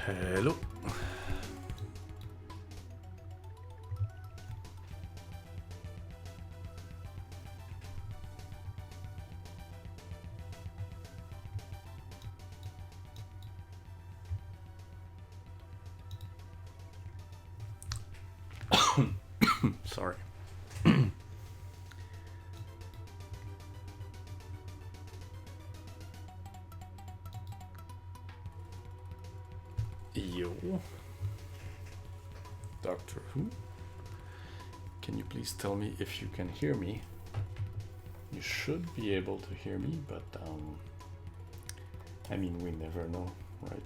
Hello. Sorry. Yo. Doctor Who? Can you please tell me if you can hear me? You should be able to hear me, but I mean, we never know, right?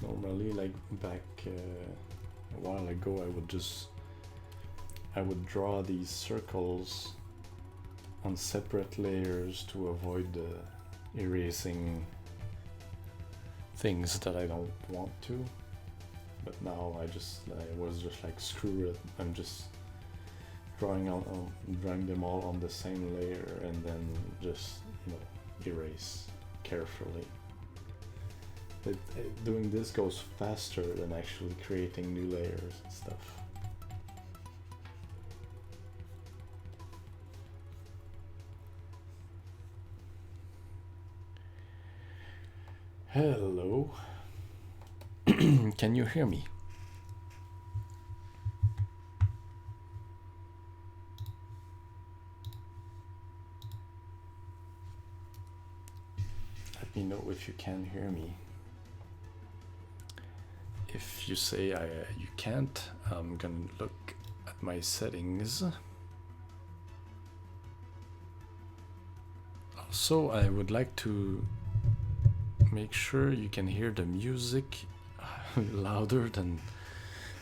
Normally, like back a while ago, I would draw these circles on separate layers to avoid erasing things that I don't want to. But now I was just like, screw it, I'm just drawing them all on the same layer and then just, you know, erase carefully. Doing this goes faster than actually creating new layers and stuff. Hello. Can you hear me? Let me know if you can hear me. If you say you can't, I'm gonna look at my settings. Also, I would like to make sure you can hear the music louder than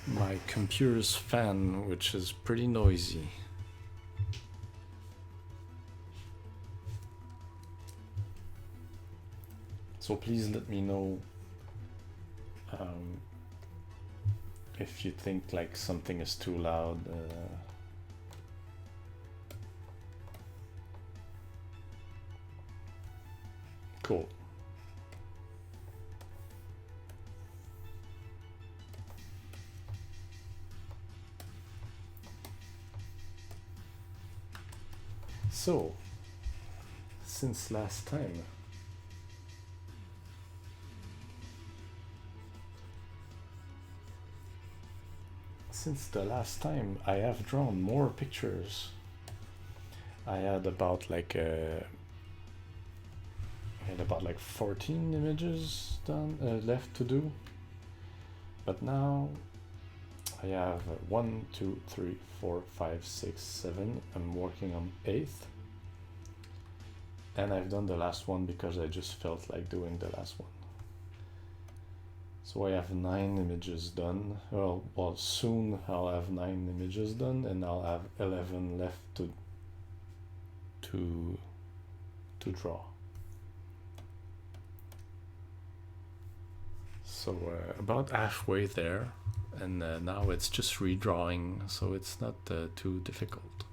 my computer's fan, which is pretty noisy. So please let me know if you think like something is too loud. Cool. So, since last time, I have drawn more pictures. I had about like 14 images done left to do, but now I have 1, 2, 3, 4, 5, 6, 7. I'm working on 8th, and I've done the last one because I just felt like doing the last one. So I have 9 images done. Well, soon I'll have 9 images done, and I'll have 11 left to draw. So about halfway there, and now it's just redrawing, so it's not too difficult.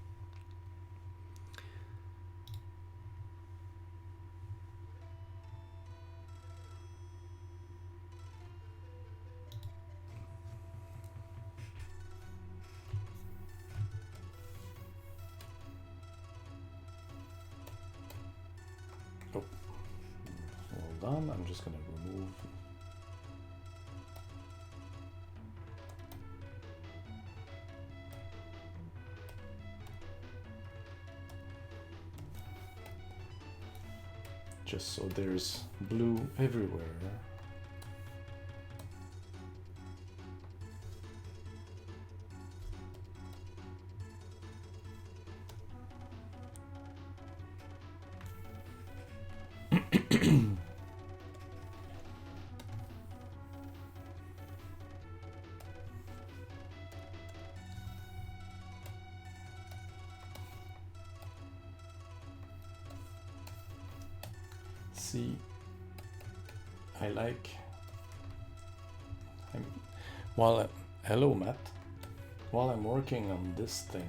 Oh, hold on, I'm just gonna remove. Just so there's blue everywhere. See, I like. Hello, Matt. While I'm working on this thing,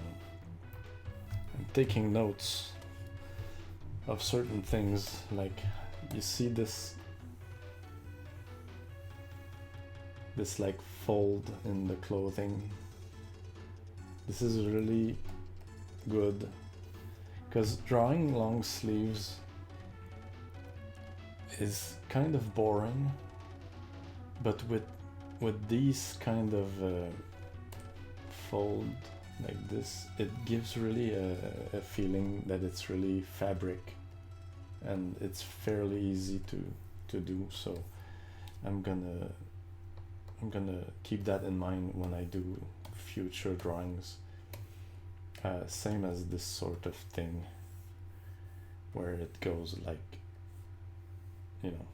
I'm taking notes of certain things. Like, you see this like fold in the clothing. This is really good because drawing long sleeves is kind of boring, but with these kind of fold like this, it gives really a feeling that it's really fabric, and it's fairly easy to do. So I'm gonna keep that in mind when I do future drawings. Same as this sort of thing, where it goes like, you know,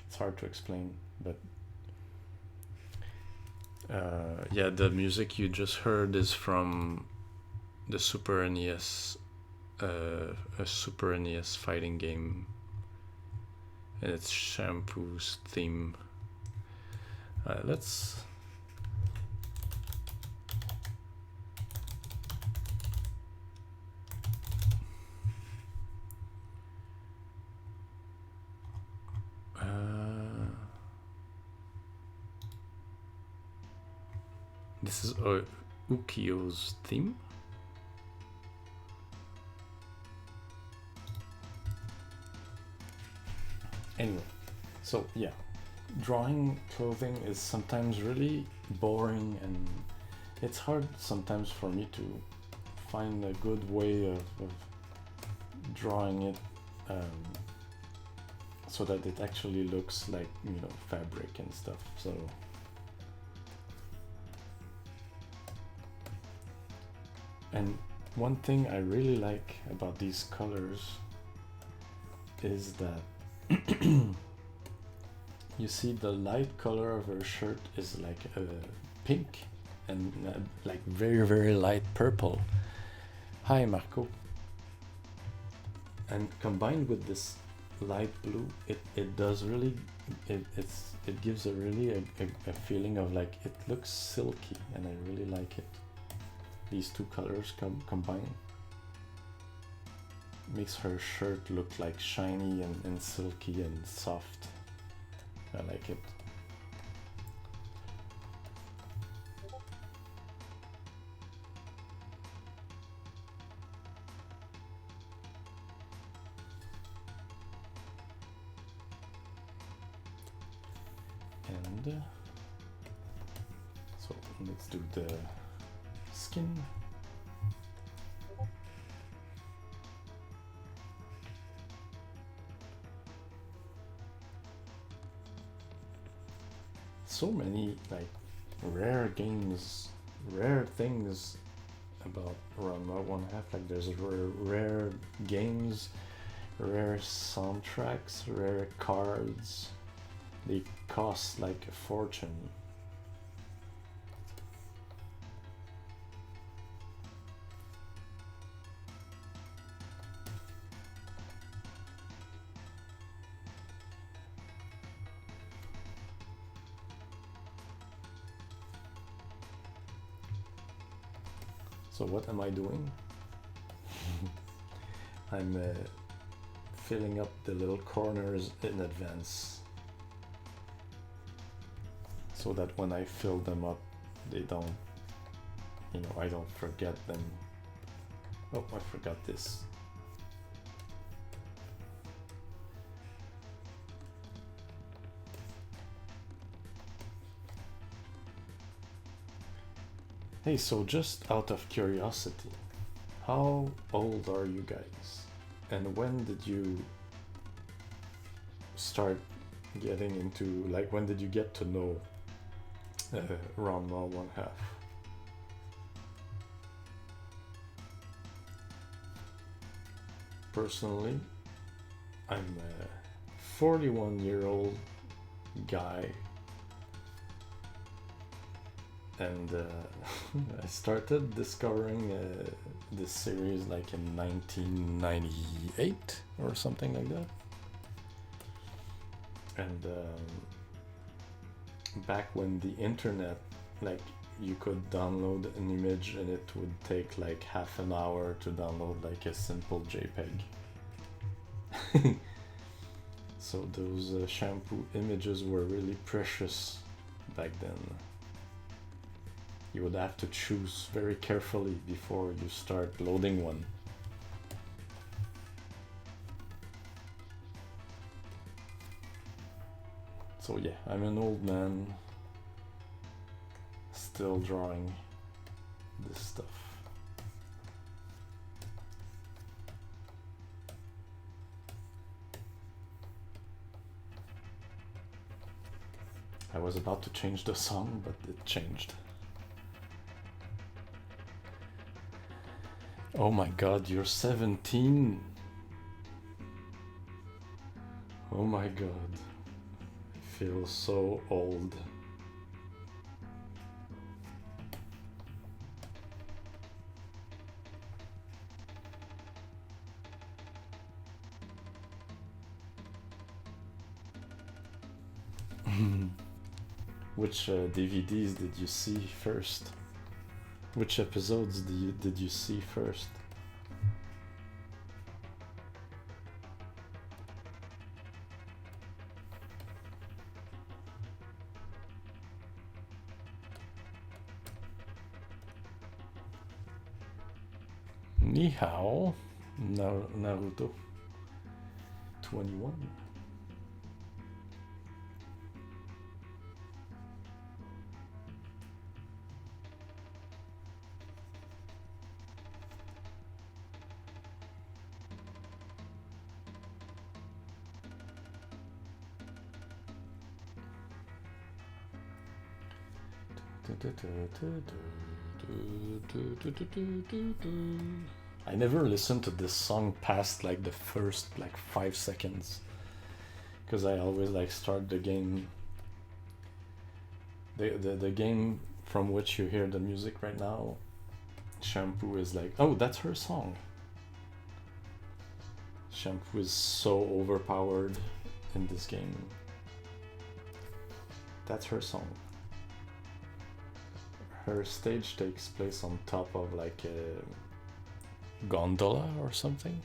it's hard to explain, but yeah, the music you just heard is from the Super NES, a Super NES fighting game, and it's Shampoo's theme. Let's this is Ukio's theme. Anyway, so yeah, drawing clothing is sometimes really boring, and it's hard sometimes for me to find a good way of drawing it so that it actually looks like, you know, fabric and stuff. So and one thing I really like about these colors is that you see the light color of her shirt is like pink, and like very, very light purple. Hi, Marco. And combined with this light blue, it does really, it gives a really a feeling of like, it looks silky, and I really like it. These two colors combine makes her shirt look like shiny and silky and soft. I like it. And so let's do the skin. So many like rare games, rare things about Ranma 1/2. Like there's rare games, rare soundtracks, rare cards. They cost like a fortune. So what am I doing? I'm filling up the little corners in advance, so that when I fill them up, they don't, you know, I don't forget them. Oh, I forgot this. Hey, so just out of curiosity, how old are you guys? And when did you start getting into, like, when did you get to know Ranma 1/2? Personally, I'm a 41-year-old guy, and I started discovering this series like in 1998 or something like that. And back when the internet, like, you could download an image and it would take like half an hour to download like a simple JPEG. So those shampoo images were really precious back then. You would have to choose very carefully before you start loading one. So yeah, I'm an old man still drawing this stuff. I was about to change the song, but it changed. Oh my god, you're 17! Oh my god. I feel so old. Which DVDs did you see first? Which episodes did you see first? Ni hao, Naruto 21. I never listened to this song past like the first like 5 seconds, because I always like start the game. The game from which you hear the music right now, Shampoo, is like, oh, that's her song. Shampoo is so overpowered in this game. That's her song. Her stage takes place on top of like a gondola or something.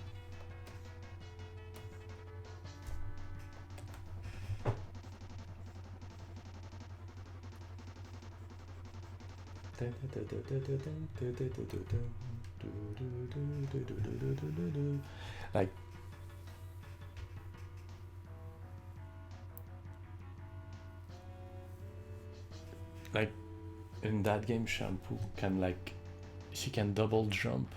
Like in that game, Shampoo can she can double jump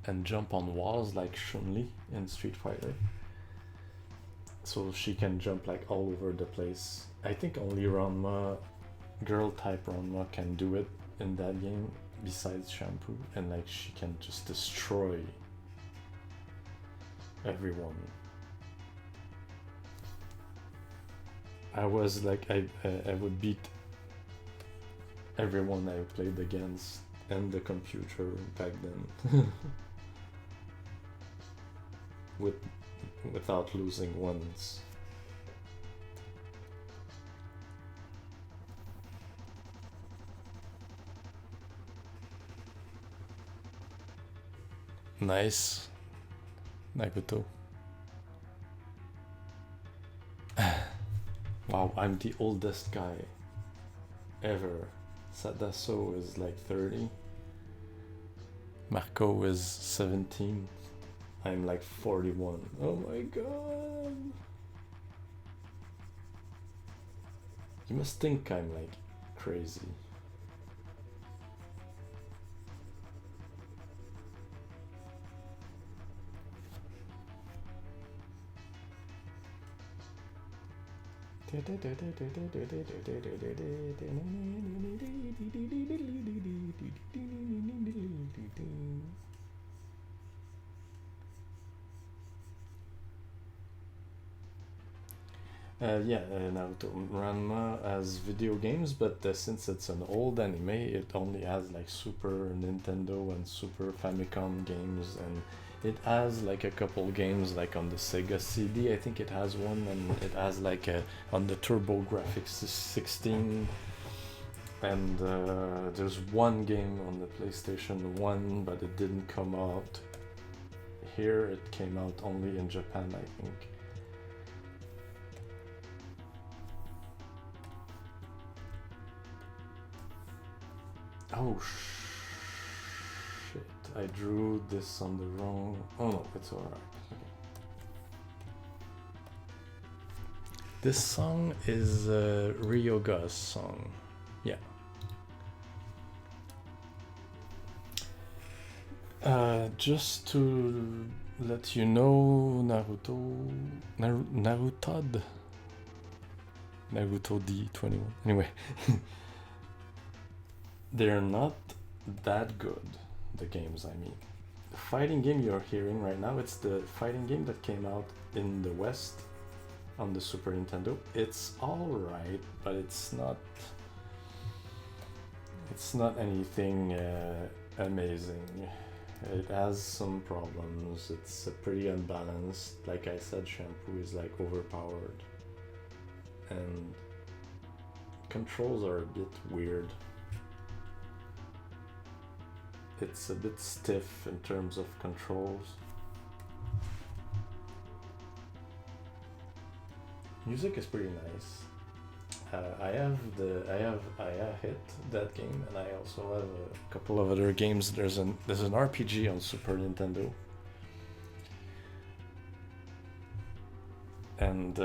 and jump on walls like Chun-Li in Street Fighter. So she can jump like all over the place. I think only Ranma, girl type Ranma, can do it in that game besides Shampoo, and like she can just destroy everyone. I was like, I would beat everyone I played against and the computer back then without losing once. Nice, Naguto. Wow, I'm the oldest guy ever. Sadaso is like 30. Marco is 17. I'm like 41. Oh my god. You must think I'm like crazy. Naruto Ranma as video games, but since it's an old anime, it only has like Super Nintendo and Super Famicom games, and it has like a couple games like on the Sega CD. I think it has one, and it has like on the Turbo Graphics 16, and there's one game on the PlayStation 1, but it didn't come out here. It came out only in Japan, I think. Oh shit, I drew this on the wrong... Oh no, it's alright. Okay. This song is Ryoga's song. Yeah. Just to let you know, Naruto D21. Anyway. They're not that good, the games I mean. The fighting game you're hearing right now, it's the fighting game that came out in the West on the Super Nintendo. It's alright, but it's not anything amazing. It has some problems. It's pretty unbalanced. Like I said, Shampoo is like overpowered. And controls are a bit weird. It's a bit stiff in terms of controls. Music is pretty nice. I hit that game, and I also have a couple of other games. There's an RPG on Super Nintendo, and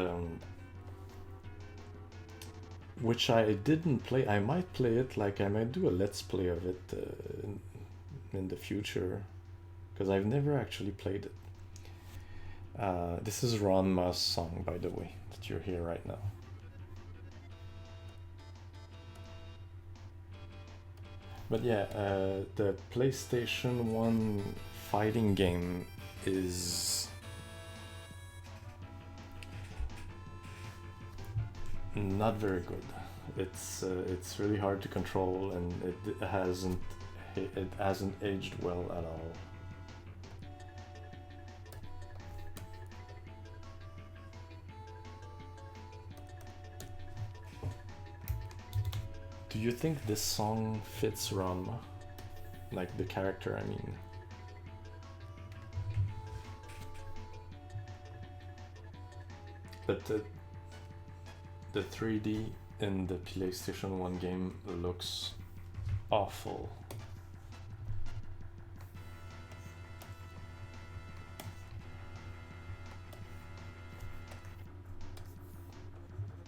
which I didn't play. I might play it. Like I might do a let's play of it in the future, because I've never actually played it. This is Ranma's song, by the way, that you're here right now. But yeah, the PlayStation 1 fighting game is not very good. It's really hard to control, and it hasn't aged well at all. Do you think this song fits Ranma? Like the character, I mean. But the 3D in the PlayStation 1 game looks awful.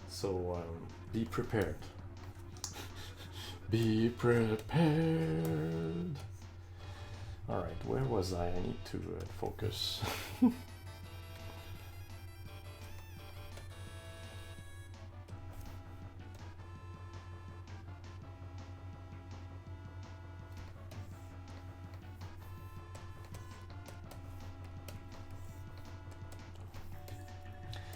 So be prepared. Be prepared. Alright, where was I? I need to focus.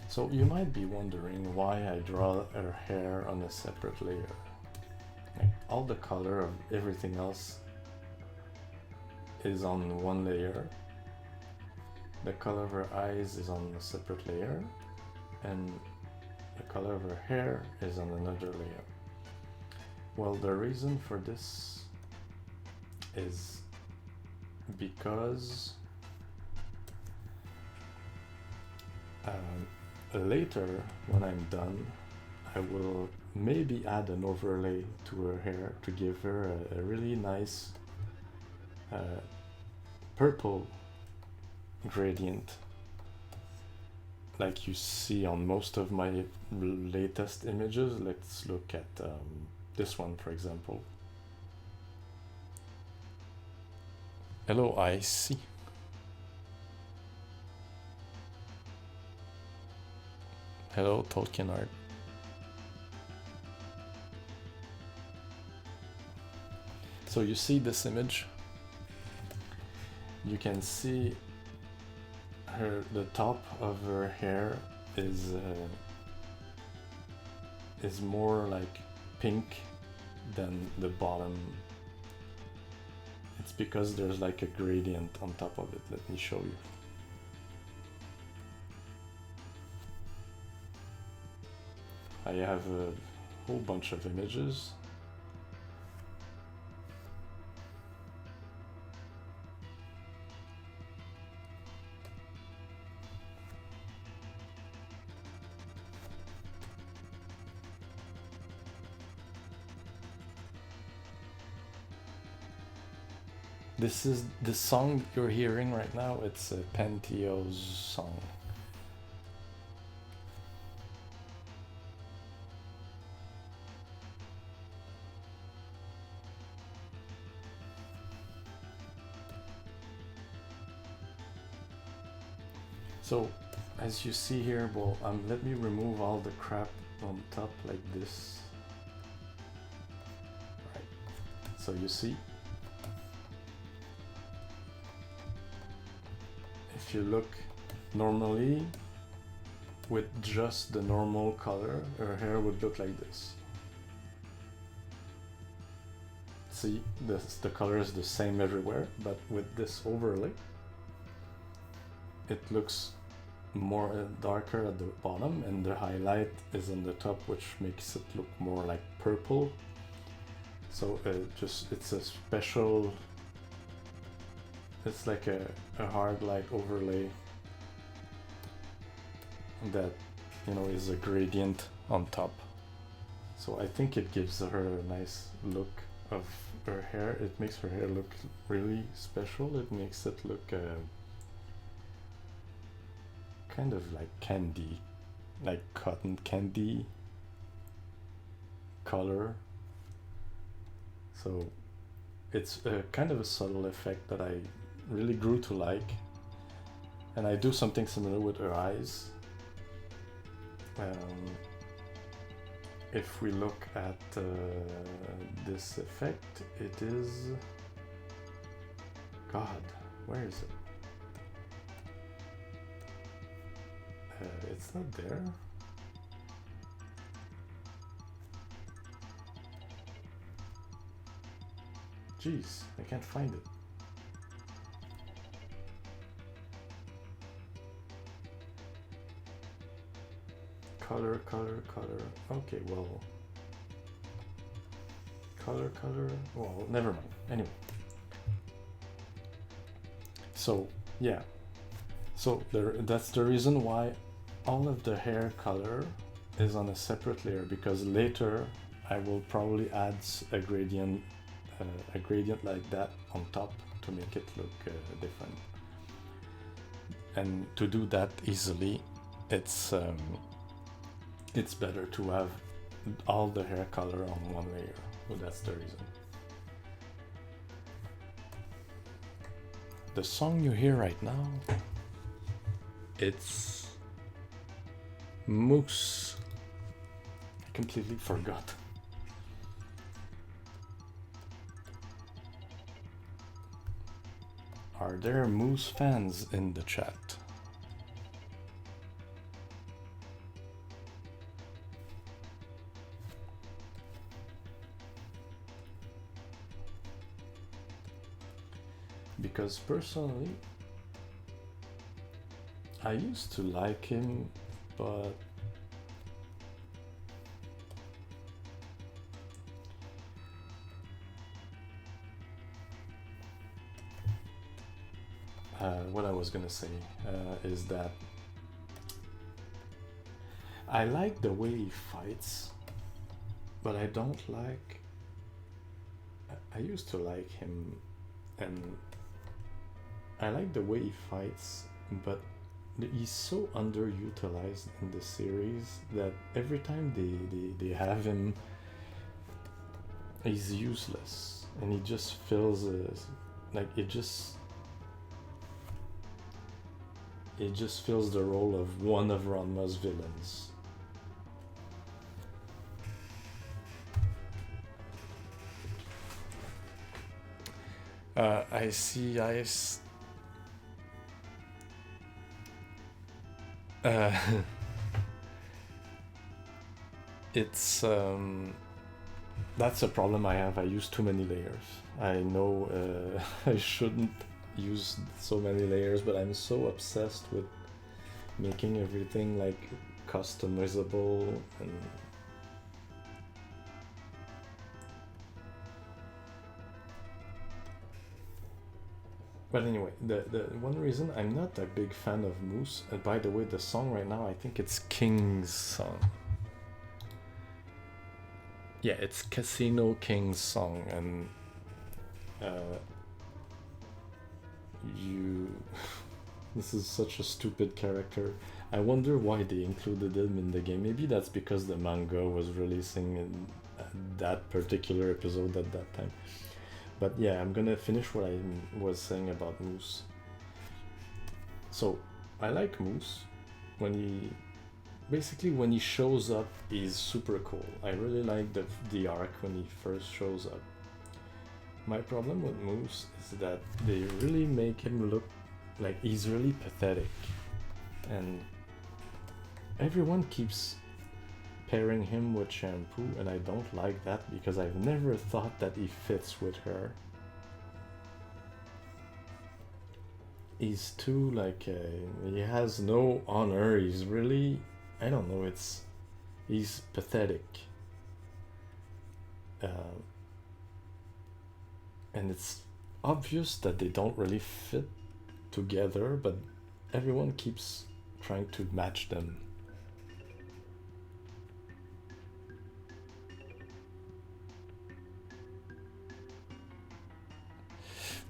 So you might be wondering why I draw her hair on a separate layer. Like, all the color of everything else is on one layer. The color of her eyes is on a separate layer, and the color of her hair is on another layer. Well, the reason for this is because later, when I'm done, I will maybe add an overlay to her hair to give her a really nice purple gradient, like you see on most of my latest images. Let's look at this one, for example. Hello, I see. Hello, Tolkien Art. So you see this image, you can see the top of her hair is more like pink than the bottom. It's because there's like a gradient on top of it. Let me show you. I have a whole bunch of images. This is the song you're hearing right now. It's a Panteo's song. So, as you see here, well, let me remove all the crap on top like this. Right. So you see, if you look normally with just the normal color, her hair would look like this. See, the color is the same everywhere, but with this overlay, it looks more darker at the bottom, and the highlight is on the top, which makes it look more like purple. So it's a special, it's like a hard light overlay that, you know, is a gradient on top. So I think it gives her a nice look of her hair. It makes her hair look really special. It makes it look kind of like candy, like cotton candy color. So it's a kind of a subtle effect that I really grew to like, and I do something similar with her eyes. If we look at this effect, it is, God, where is it? It's not there. Jeez, I can't find it. Color. Okay, well. Color. Well, never mind. Anyway. So, yeah. So that's the reason why all of the hair color is on a separate layer, because later I will probably add a gradient like that on top to make it look different. And to do that easily, it's better to have all the hair color on one layer. So that's the reason. The song you hear right now, it's Moose. I completely forgot. Are there Moose fans in the chat? Because personally, I used to like him, but what I was gonna say is that I like the way he fights, but I don't like. I used to like him, and I like the way he fights, but he's so underutilized in the series that every time they have him, he's useless, and he just feels like it just fills the role of one of Ranma's villains. I see ice. Uh, it's that's a problem I have. I use too many layers. I know I shouldn't use so many layers, but I'm so obsessed with making everything like customizable and but anyway, the one reason I'm not a big fan of Moose, and by the way, the song right now, I think it's King's song. Yeah, it's Casino King's song, and you. This is such a stupid character. I wonder why they included him in the game. Maybe that's because the manga was releasing in that particular episode at that time. But yeah, I'm gonna finish what I was saying about Moose. So I like Moose when he basically when he shows up he's super cool. I really like the arc when he first shows up. My problem with Moose is that they really make him look like he's really pathetic, and everyone keeps pairing him with Shampoo, and I don't like that because I've never thought that he fits with her. He's too like he has no honor. He's really, I don't know. He's pathetic, uh, and it's obvious that they don't really fit together, but everyone keeps trying to match them.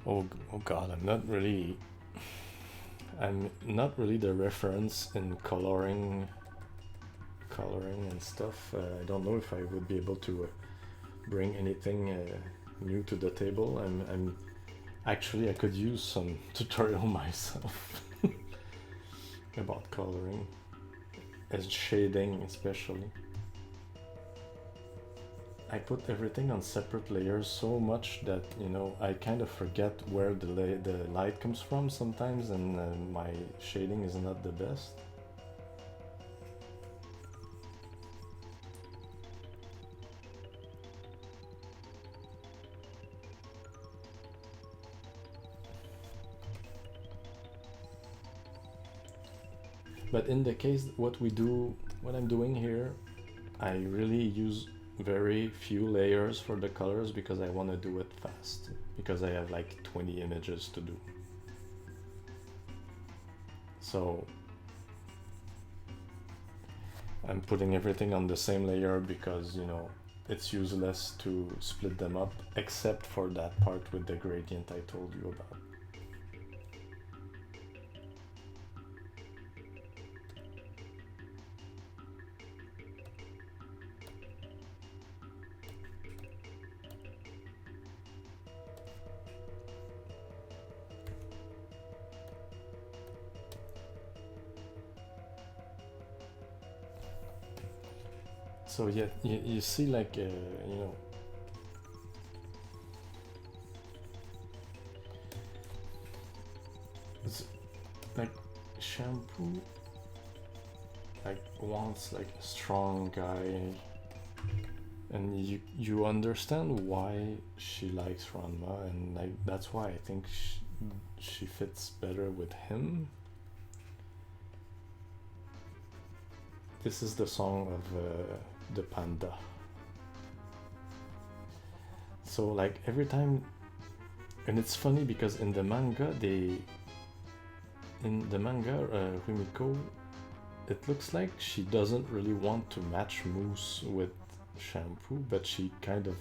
Oh god, I'm not really the reference in coloring and stuff. I don't know if I would be able to bring anything new to the table. I'm actually I could use some tutorial myself about coloring and shading especially. I put everything on separate layers so much that I kind of forget where the light comes from sometimes, and my shading is not the best. But in the case, what I'm doing here, I really use very few layers for the colors because I want to do it fast, because I have like 20 images to do. So I'm putting everything on the same layer because it's useless to split them up, except for that part with the gradient I told you about. So yeah, you see like, it's like Shampoo like wants like a strong guy, and you understand why she likes Ranma, and like that's why I think she fits better with him. This is the song of the panda. So like every time, and it's funny because in the manga Rumiko, it looks like she doesn't really want to match Moose with Shampoo, but she kind of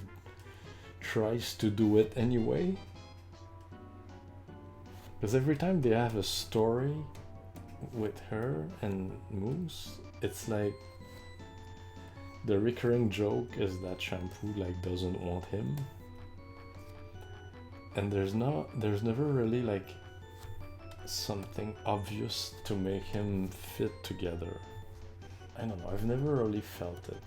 tries to do it anyway. Because every time they have a story with her and Moose, it's like the recurring joke is that Shampoo like doesn't want him, and there's never really like something obvious to make him fit together. I don't know, I've never really felt it.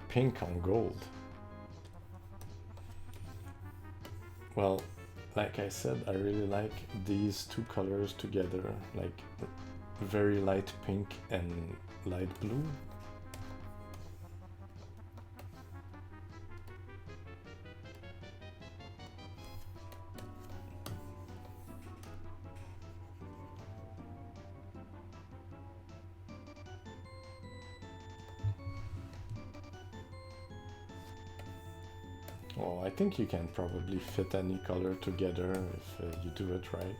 Pink on gold. Well, like I said, I really like these two colors together, like very light pink and light blue. Well, I think you can probably fit any color together if you do it right.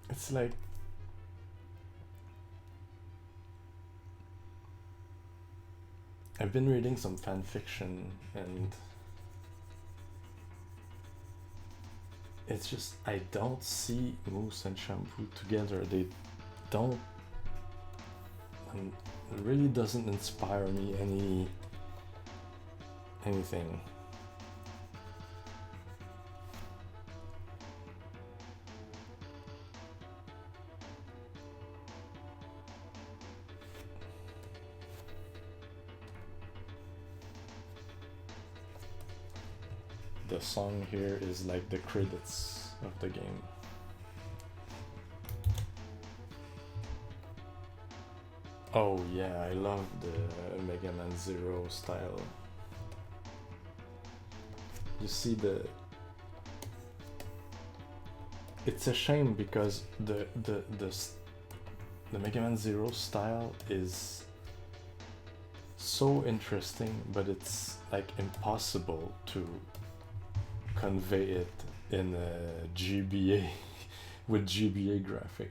It's like I've been reading some fan fiction and it's just I don't see Moose and Shampoo together. They don't, and it really doesn't inspire me anything. The song here is like the credits of the game. Oh yeah, I love the Mega Man Zero style. You see it's a shame because the Mega Man Zero style is so interesting, but it's like impossible to convey it in a GBA with GBA graphics.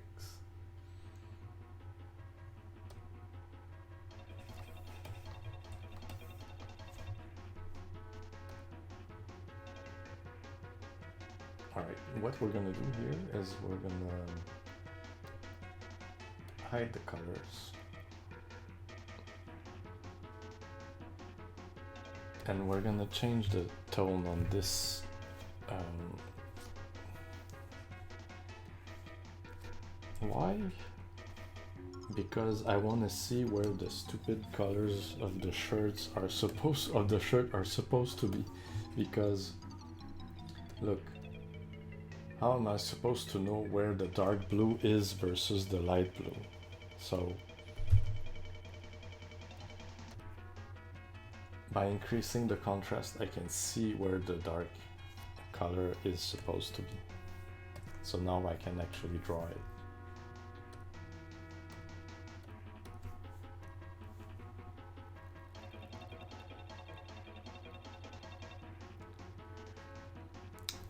Alright, what we're gonna do here is we're gonna hide the colors. And we're gonna change the tone on this why? Because I want to see where the stupid colors of the shirts are supposed to be. Because look, how am I supposed to know where the dark blue is versus the light blue? So by increasing the contrast, I can see where the dark color is supposed to be. So now I can actually draw it.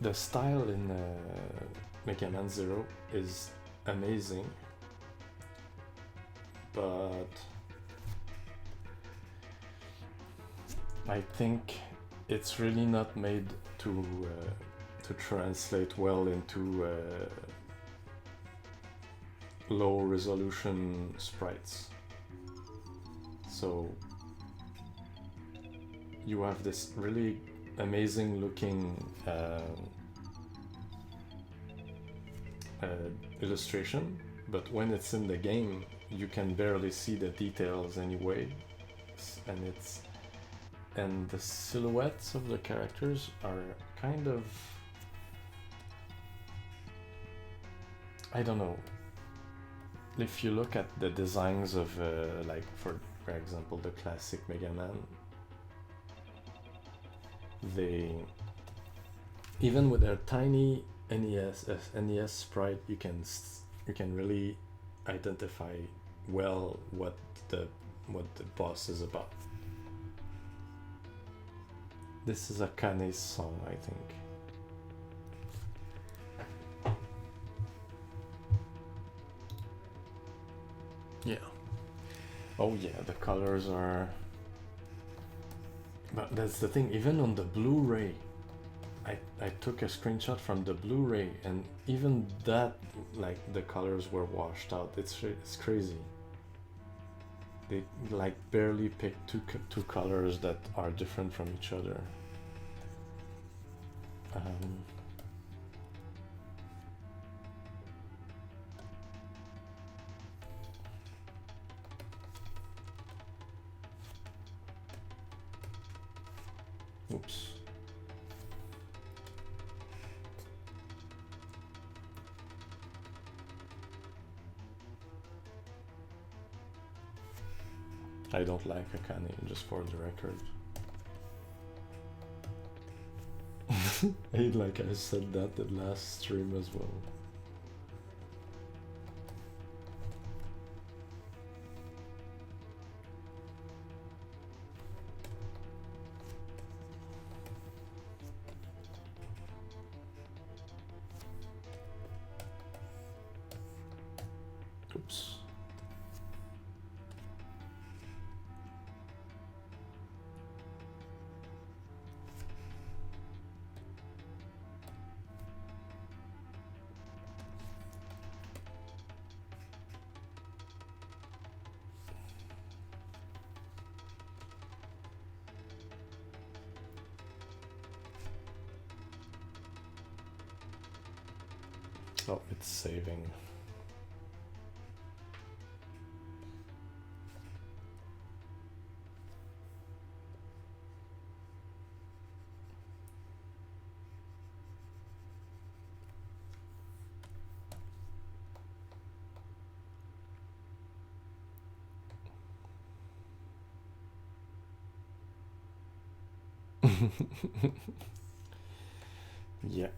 The style in Mega Man Zero is amazing, but I think it's really not made to translate well into low resolution sprites. So you have this really amazing looking illustration, but when it's in the game you can barely see the details anyway, and the silhouettes of the characters are kind of, I don't know, if you look at the designs of like for example the classic Mega Man, they, even with their tiny NES sprite, you can really identify well what the boss is about. This is a Kane's song, I think. Yeah. Oh yeah, the colors are... But that's the thing, even on the Blu-ray, I took a screenshot from the Blu-ray, and even that, like, the colors were washed out. It's crazy. They like barely picked two colors that are different from each other. Oops. I don't like Akane, just for the record. Like I said that the last stream as well. Oops. Oh, it's saving. Yeah.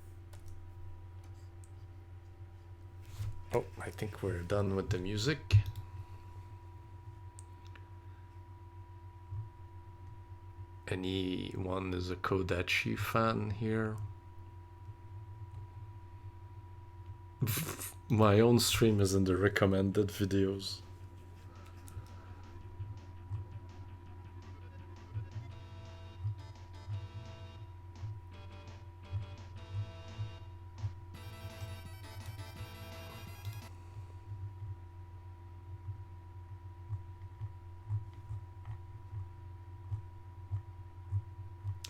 Oh, I think we're done with the music. Anyone is a Kodachi fan here? My own stream is in the recommended videos.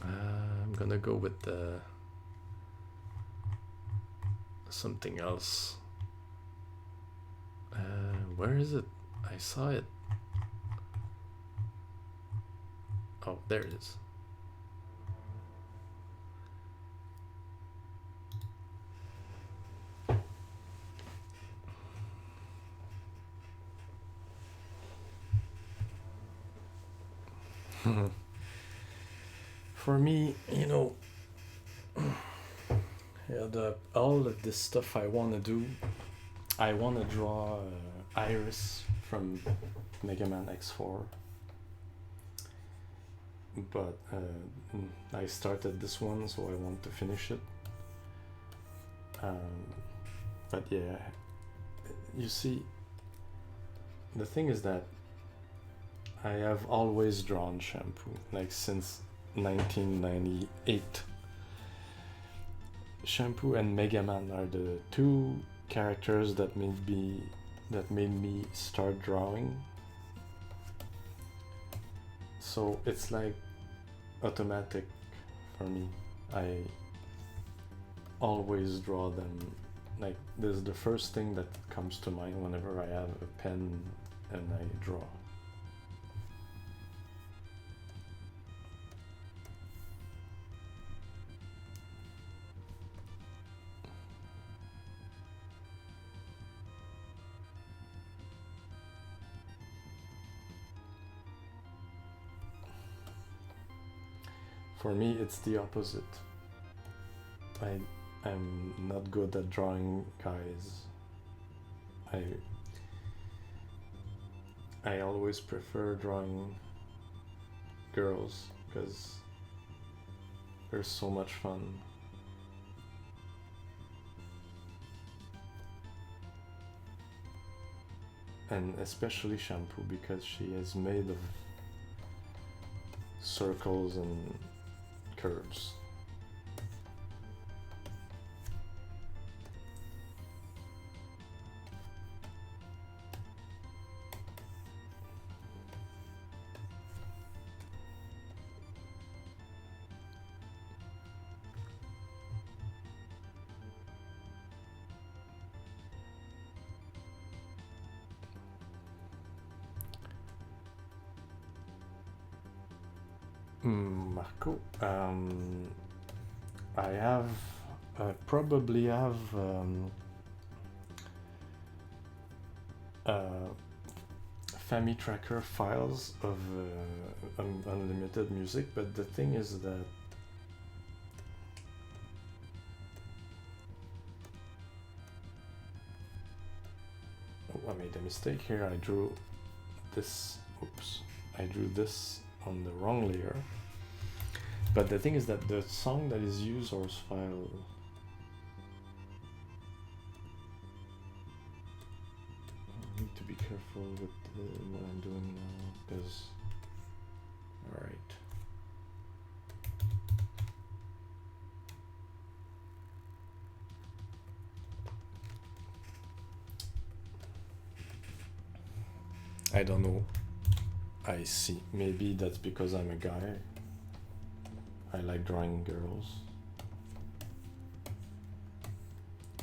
I'm gonna go with something else. Where is it? I saw it. Oh, there it is. For me, you know, yeah, all of this stuff I want to do, I want to draw Iris from Mega Man X4, but I started this one, so I want to finish it. But yeah, you see, the thing is that I have always drawn Shampoo, like since 1998. Shampoo and Mega Man are the two characters that made me start drawing. So it's like automatic for me. I always draw them. Like, this is the first thing that comes to mind whenever I have a pen and I draw. For me, it's the opposite. I'm not good at drawing guys. I always prefer drawing girls because they're so much fun. And especially Shampoo, because she is made of circles and curves. Marco, I probably have Family Tracker files of unlimited music, but the thing is that I made a mistake here. I drew this, oops, I drew this on the wrong layer. But the thing is that the song that is used or file, I need to be careful with what I'm doing now, because, alright. I don't know. I see. Maybe that's because I'm a guy. I like drawing girls.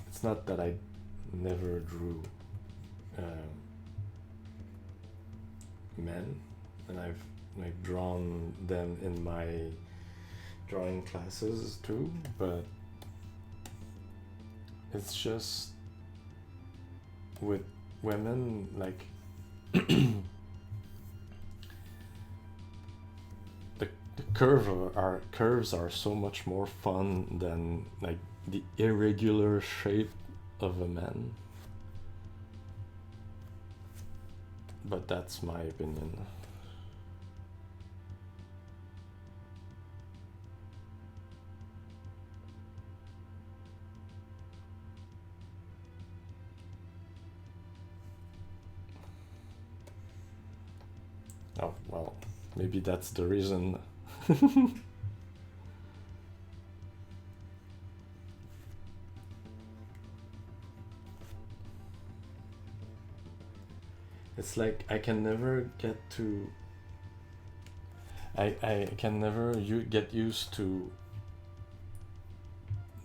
It's not that I never drew men, and I've like drawn them in my drawing classes too, but it's just with women, like the curves are so much more fun than like the irregular shape of a man. But that's my opinion. Oh, well, maybe that's the reason. It's like I can never get to I can never get used to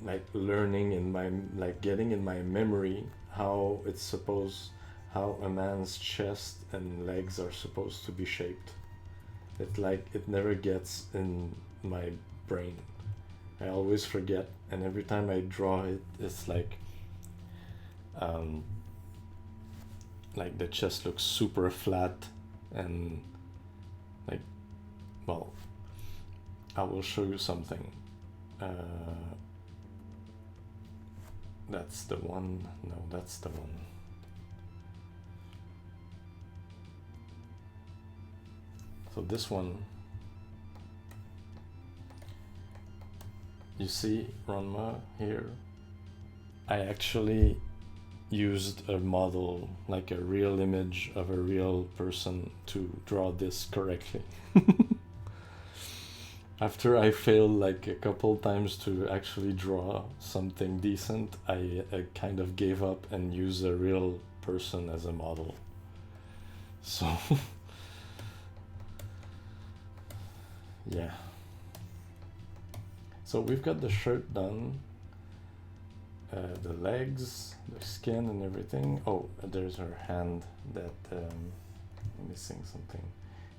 like learning in my, like getting in my memory how it's supposed, how a man's chest and legs are supposed to be shaped. It's like it never gets in my brain. I always forget, and every time I draw it, it's like the chest looks super flat, and like, well, I will show you something. That's the one. No, that's the one. So this one, you see Ranma here, I actually used a model, like a real image of a real person, to draw this correctly. After I failed like a couple times to actually draw something decent, I kind of gave up and used a real person as a model. So yeah. So we've got the shirt done, the legs, the skin and everything. Oh, there's her hand that missing something.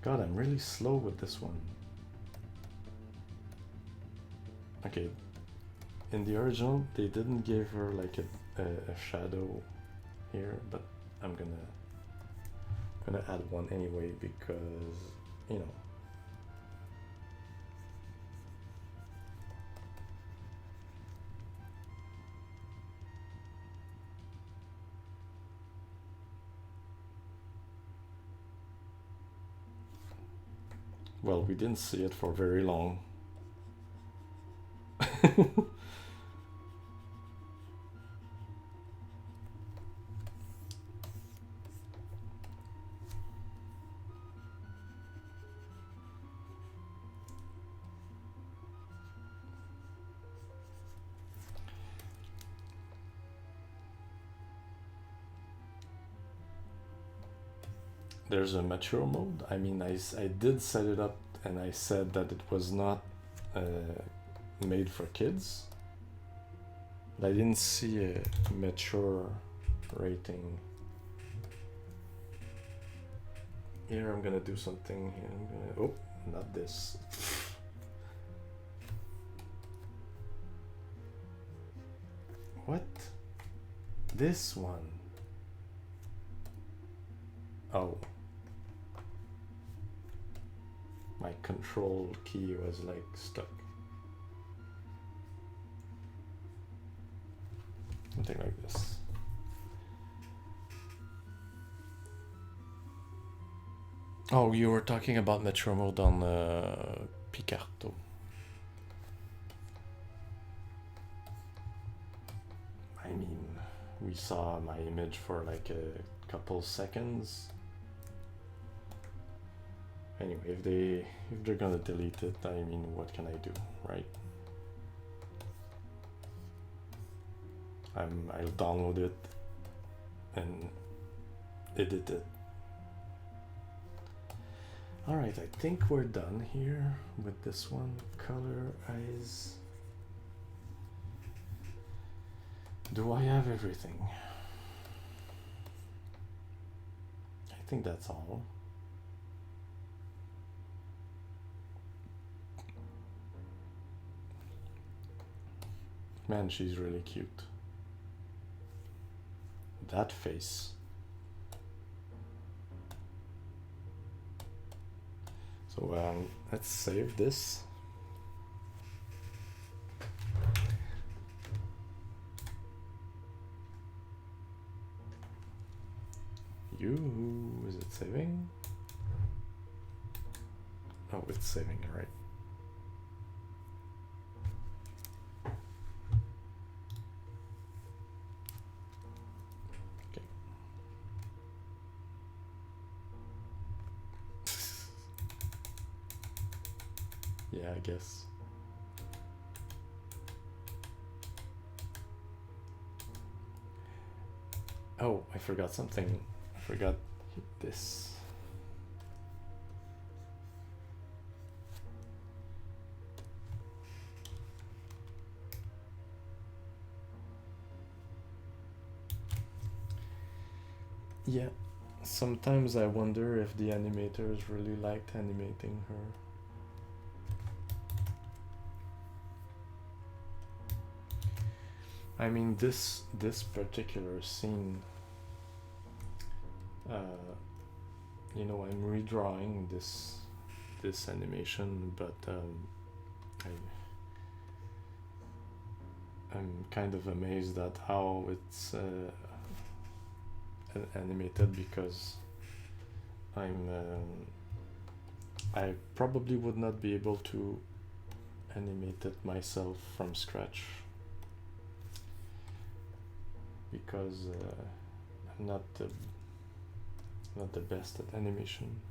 God, I'm really slow with this one. Okay, in the original they didn't give her like a shadow here, but I'm gonna add one anyway, because, you know. Well, we didn't see it for very long. There's a mature mode. I mean, I did set it up, and I said that it was not made for kids, but I didn't see a mature rating. Here I'm gonna do something here. Oh, not this. What? This one. Oh. My control key was like stuck. Something like this. Oh, you were talking about Metro Mode on Picarto. I mean, we saw my image for like a couple seconds. Anyway, if they're gonna delete it, I mean, what can I do, right? I'll download it and edit it. All right, I think we're done here with this one. Color, eyes. Do I have everything? I think that's all. Man, she's really cute. That face. So let's save this. Is it saving? Oh, it's saving, right? Okay. Yeah, I guess. Oh, I forgot something. I forgot this. Yeah, sometimes I wonder if the animators really liked animating her. I mean, this particular scene, you know, I'm redrawing this animation, but I'm kind of amazed at how it's animated, because I probably would not be able to animate it myself from scratch, because I'm not the best at animation.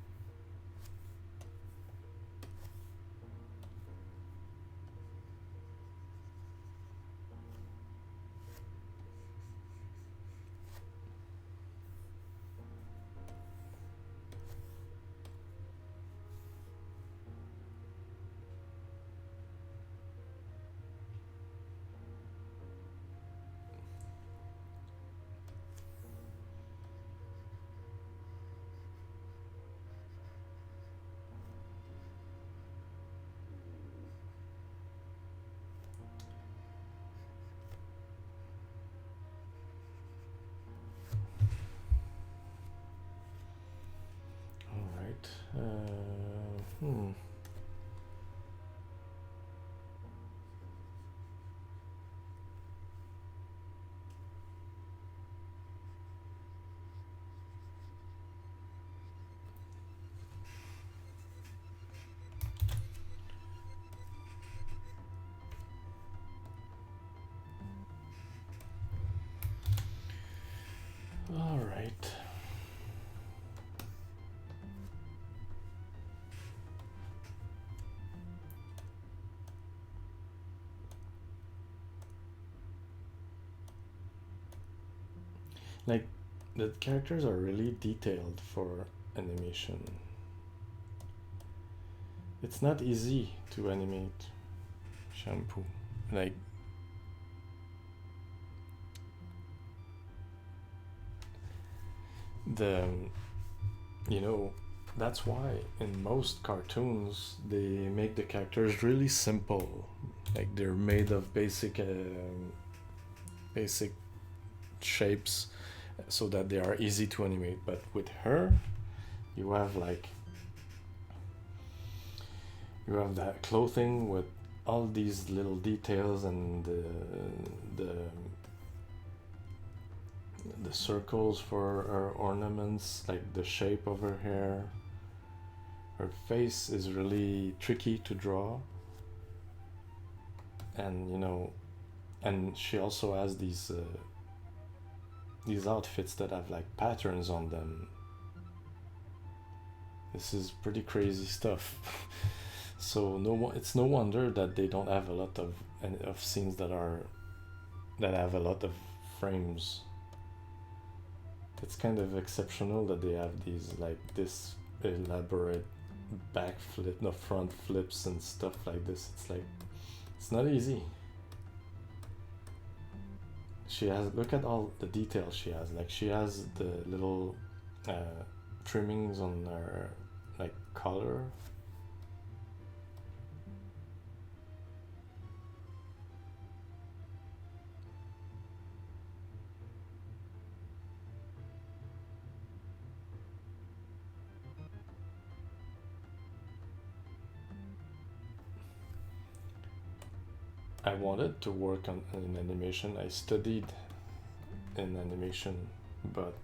All right. Like, the characters are really detailed for animation. It's not easy to animate Shampoo. Like, you know, that's why in most cartoons they make the characters really simple. Like, they're made of basic basic shapes so that they are easy to animate. But with her, you have like you have that clothing with all these little details and the circles for her ornaments, like the shape of her hair. Her face is really tricky to draw, and and she also has these outfits that have like patterns on them. This is pretty crazy stuff. So it's no wonder that they don't have a lot of scenes that have a lot of frames. It's kind of exceptional that they have these like this elaborate backflip, no, front flips and stuff like this. It's like, it's not easy. She has, look at all the details she has. Like she has the little trimmings on her like collar. I wanted to work in animation. I studied in animation, but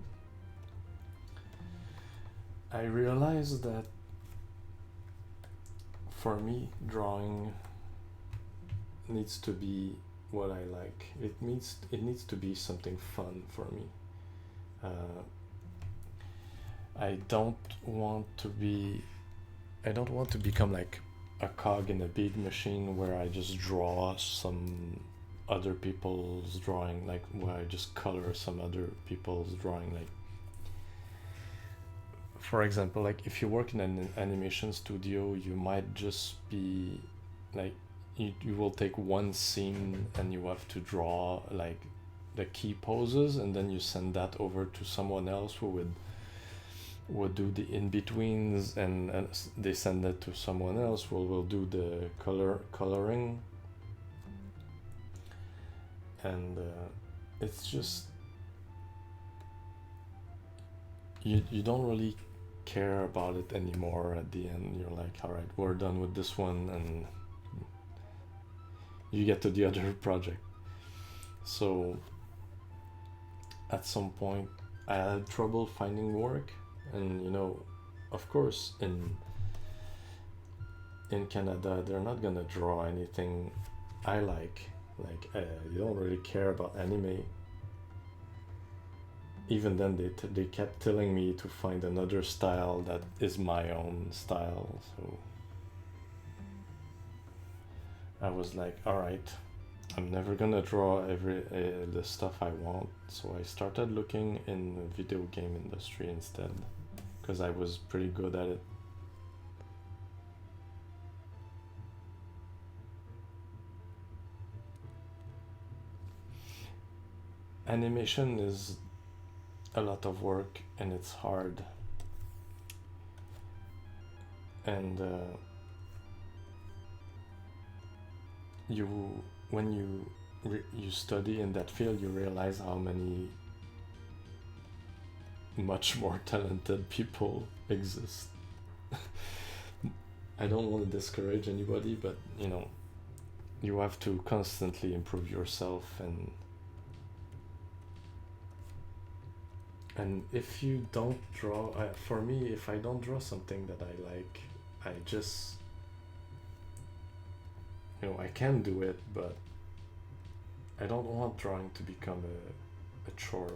I realized that for me, drawing needs to be what I like. It needs to be something fun for me. I don't want to become like a cog in a big machine where I just draw some other people's drawing, like where I just color some other people's drawing. Like, for example, like if you work in an animation studio, you might just be like, you will take one scene and you have to draw like the key poses, and then you send that over to someone else who would do the in-betweens, and they send that to someone else who will do the coloring, and it's just you don't really care about it anymore. At the end, you're like, all right, we're done with this one, and you get to the other project. So at some point I had trouble finding work, and of course in Canada they're not gonna draw anything I like you don't really care about anime. Even then they kept telling me to find another style that is my own style, so I was like, all right, I'm never gonna draw the stuff I want, so I started looking in the video game industry instead, because I was pretty good at it. Animation is a lot of work and it's hard, and when you study in that field, you realize how many much more talented people exist. I don't want to discourage anybody, but you have to constantly improve yourself, and if you don't draw, for me, if I don't draw something that I like, I just I can do it, but I don't want drawing to become a chore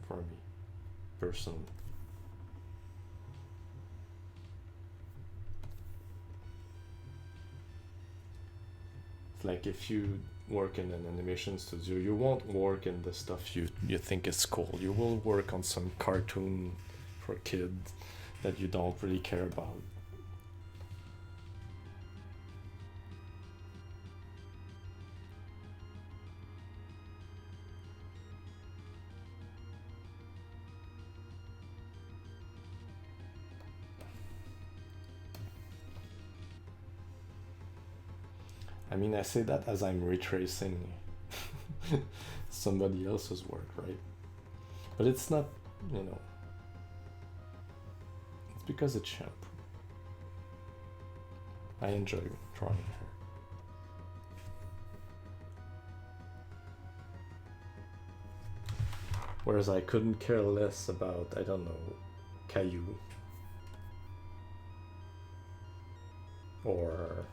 for me personally. It's like if you work in an animation studio, you won't work in the stuff you think is cool. You will work on some cartoon for kids that you don't really care about. I mean, I say that as I'm retracing somebody else's work, right? But it's not, you know, it's because it's shampoo. I enjoy drawing her. Whereas I couldn't care less about, I don't know, Caillou. Or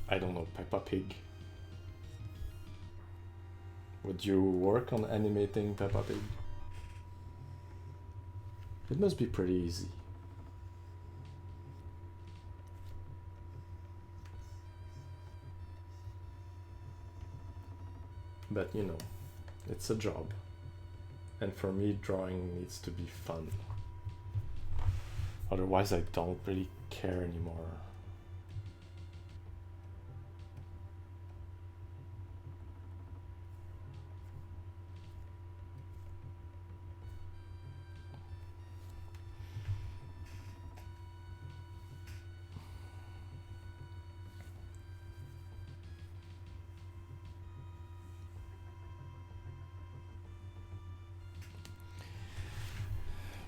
I don't know, Peppa Pig. Would you work on animating Peppa Pig? It must be pretty easy. But you know, it's a job. And for me, drawing needs to be fun. Otherwise, I don't really care anymore.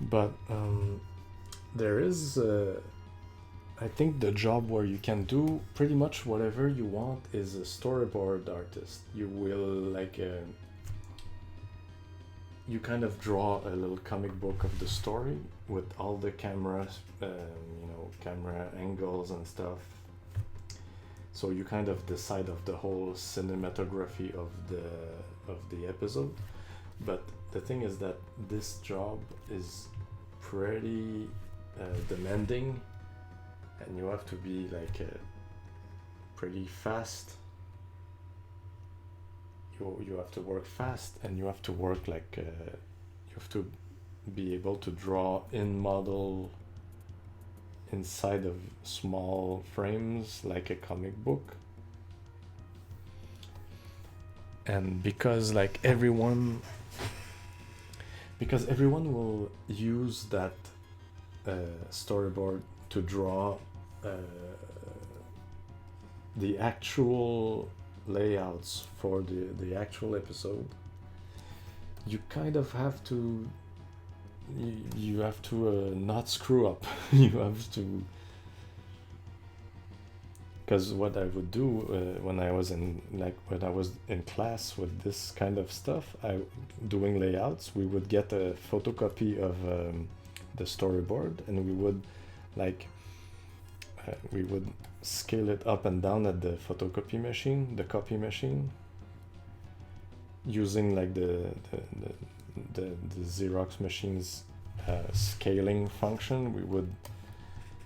But there is, I think the job where you can do pretty much whatever you want is a storyboard artist. You will like, you kind of draw a little comic book of the story with all the cameras, you know, camera angles and stuff. So you kind of decide of the whole cinematography of the episode. But the thing is that this job is pretty demanding, and you have to be like pretty fast. You have to work fast, and you have to work like you have to be able to draw in model inside of small frames like a comic book. And because like everyone will use that storyboard to draw the actual layouts for the actual episode, you kind of have to you have to not screw up. You have to, because what I would do when I was in class with this kind of stuff, doing layouts, we would get a photocopy of the storyboard, and we would like we would scale it up and down at the photocopy machine, the copy machine, using like the Xerox machine's scaling function. We would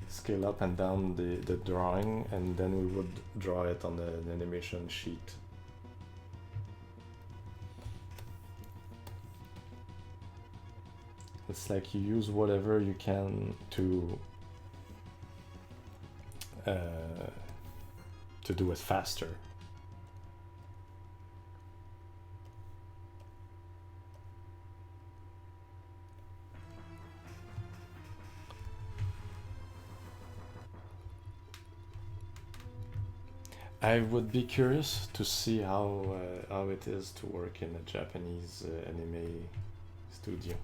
scale up and down the drawing, and then we would draw it on an animation sheet. It's like you use whatever you can to do it faster. I would be curious to see how it is to work in a Japanese anime studio.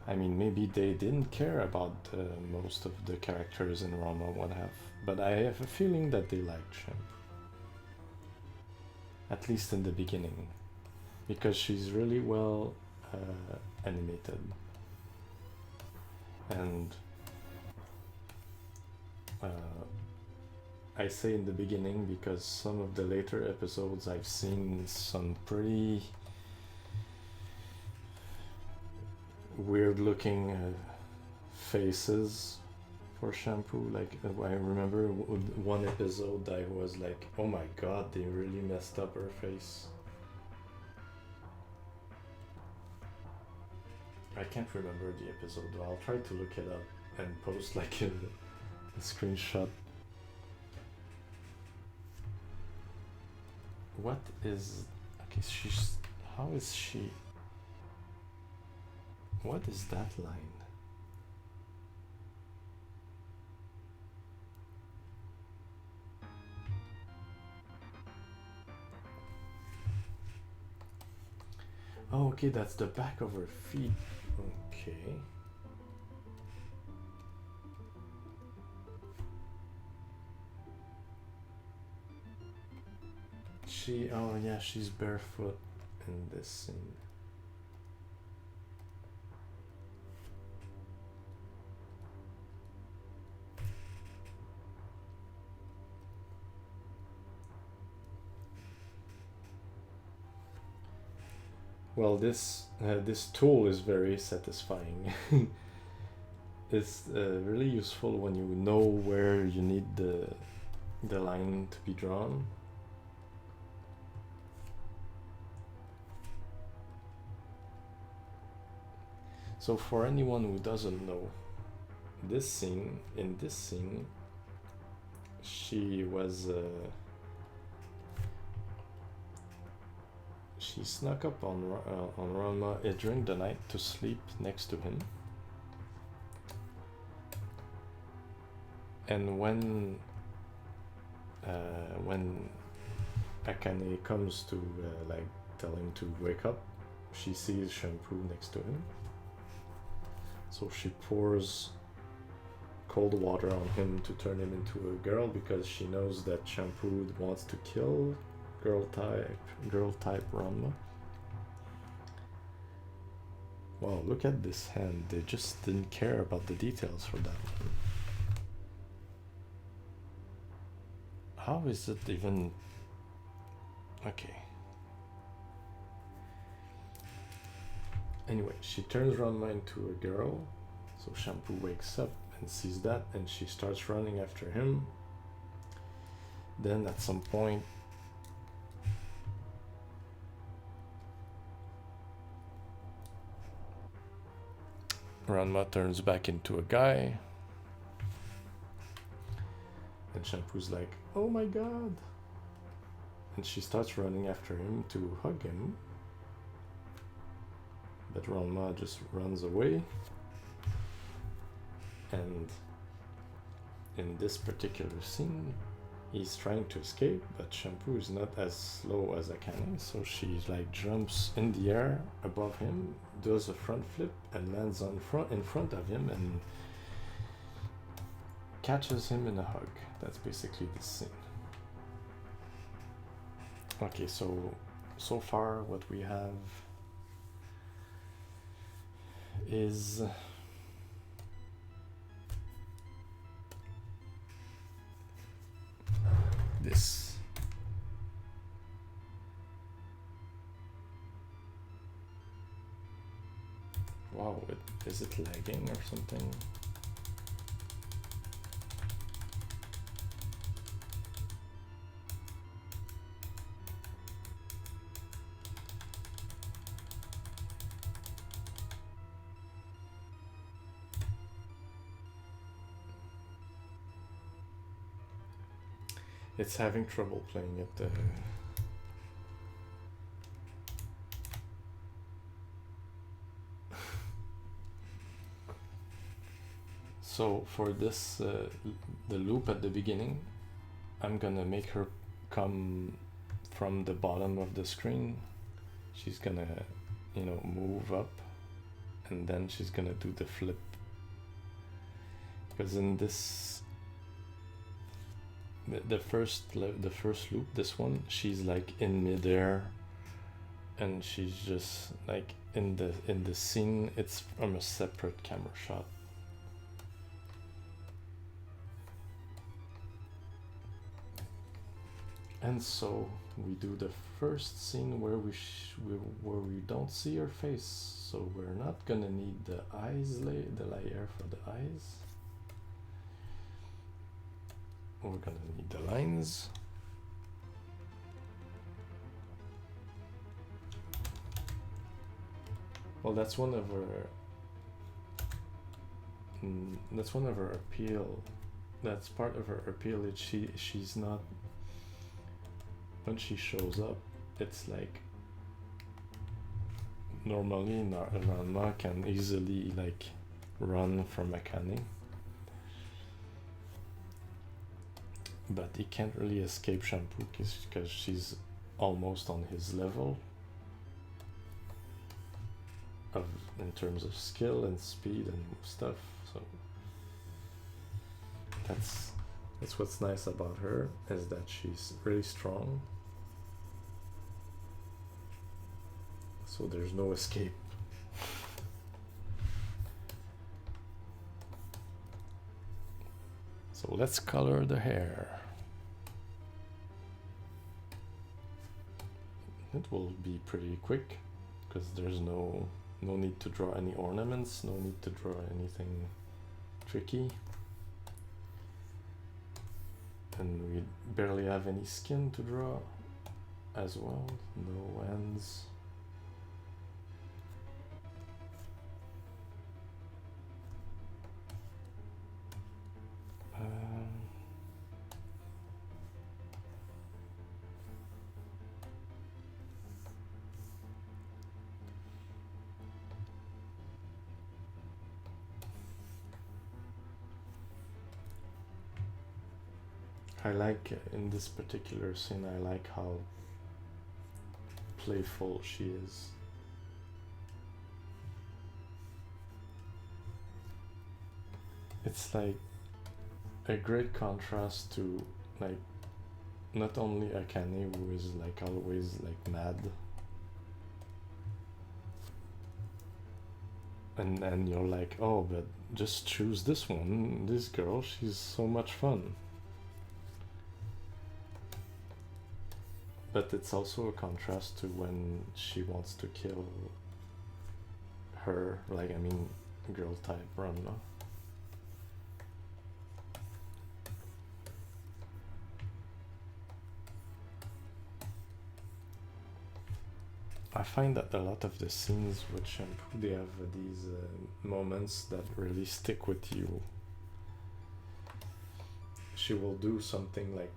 I mean, maybe they didn't care about most of the characters in Ranma what have, but I have a feeling that they liked Shimp. At least in the beginning, because she's really well animated. And I say in the beginning because some of the later episodes I've seen some pretty weird looking faces for Shampoo. Like I remember one episode I was like, oh my god, they really messed up her face. I can't remember the episode, but I'll try to look it up and post like a screenshot. What is... Okay, she's... How is she... What is that line? Oh, okay, that's the back of her feet. Okay. She, oh yeah, she's barefoot in this scene. Well, this tool is very satisfying. It's really useful when you know where you need the line to be drawn. So for anyone who doesn't know, this scene, in this scene, she was she snuck up on Ranma during the night to sleep next to him. And when Akane comes to like tell him to wake up, she sees Shampoo next to him. So she pours cold water on him to turn him into a girl because she knows that Shampoo wants to kill girl type Ranma. Wow, look at this hand. They just didn't care about the details for that one. How is it even... Okay. Anyway, she turns Ranma into a girl, so Shampoo wakes up and sees that, and she starts running after him. Then at some point, Ranma turns back into a guy, and Shampoo's like, oh my god, and she starts running after him to hug him, but Ranma just runs away. And in this particular scene, he's trying to escape, but Shampoo is not as slow as Akane, so she like jumps in the air above him, does a front flip, and lands in front of him and catches him in a hug. That's basically the scene. Okay, so far what we have is this. Wow, is it lagging or something? It's having trouble playing it. So for this, the loop at the beginning, I'm gonna make her come from the bottom of the screen. She's gonna, you know, move up, and then she's gonna do the flip. Because in this, the first loop, this one, she's like in midair, and she's just like in the scene. It's from a separate camera shot. And so we do the first scene where we don't see her face, so we're not gonna need the eyes the layer for the eyes. We're gonna need the lines. Well, that's one of her appeal. That's part of her appeal. She's not when she shows up, it's like normally Ranma can easily like run from Akane, but he can't really escape Shampoo because she's almost on his level of in terms of skill and speed and stuff. So that's what's nice about her, is that she's really strong. So there's no escape. So let's color the hair. It will be pretty quick because there's no need to draw any ornaments, no need to draw anything tricky. And we barely have any skin to draw as well, no ends. I like in this particular scene, I like how playful she is. It's like a great contrast to like not only Akane, who is like always like mad, and then you're like, oh, but just choose this one, this girl, she's so much fun. But it's also a contrast to when she wants to kill her, like, I mean, girl type Ranma. I find that a lot of the scenes with Shampoo, they have these moments that really stick with you. She will do something like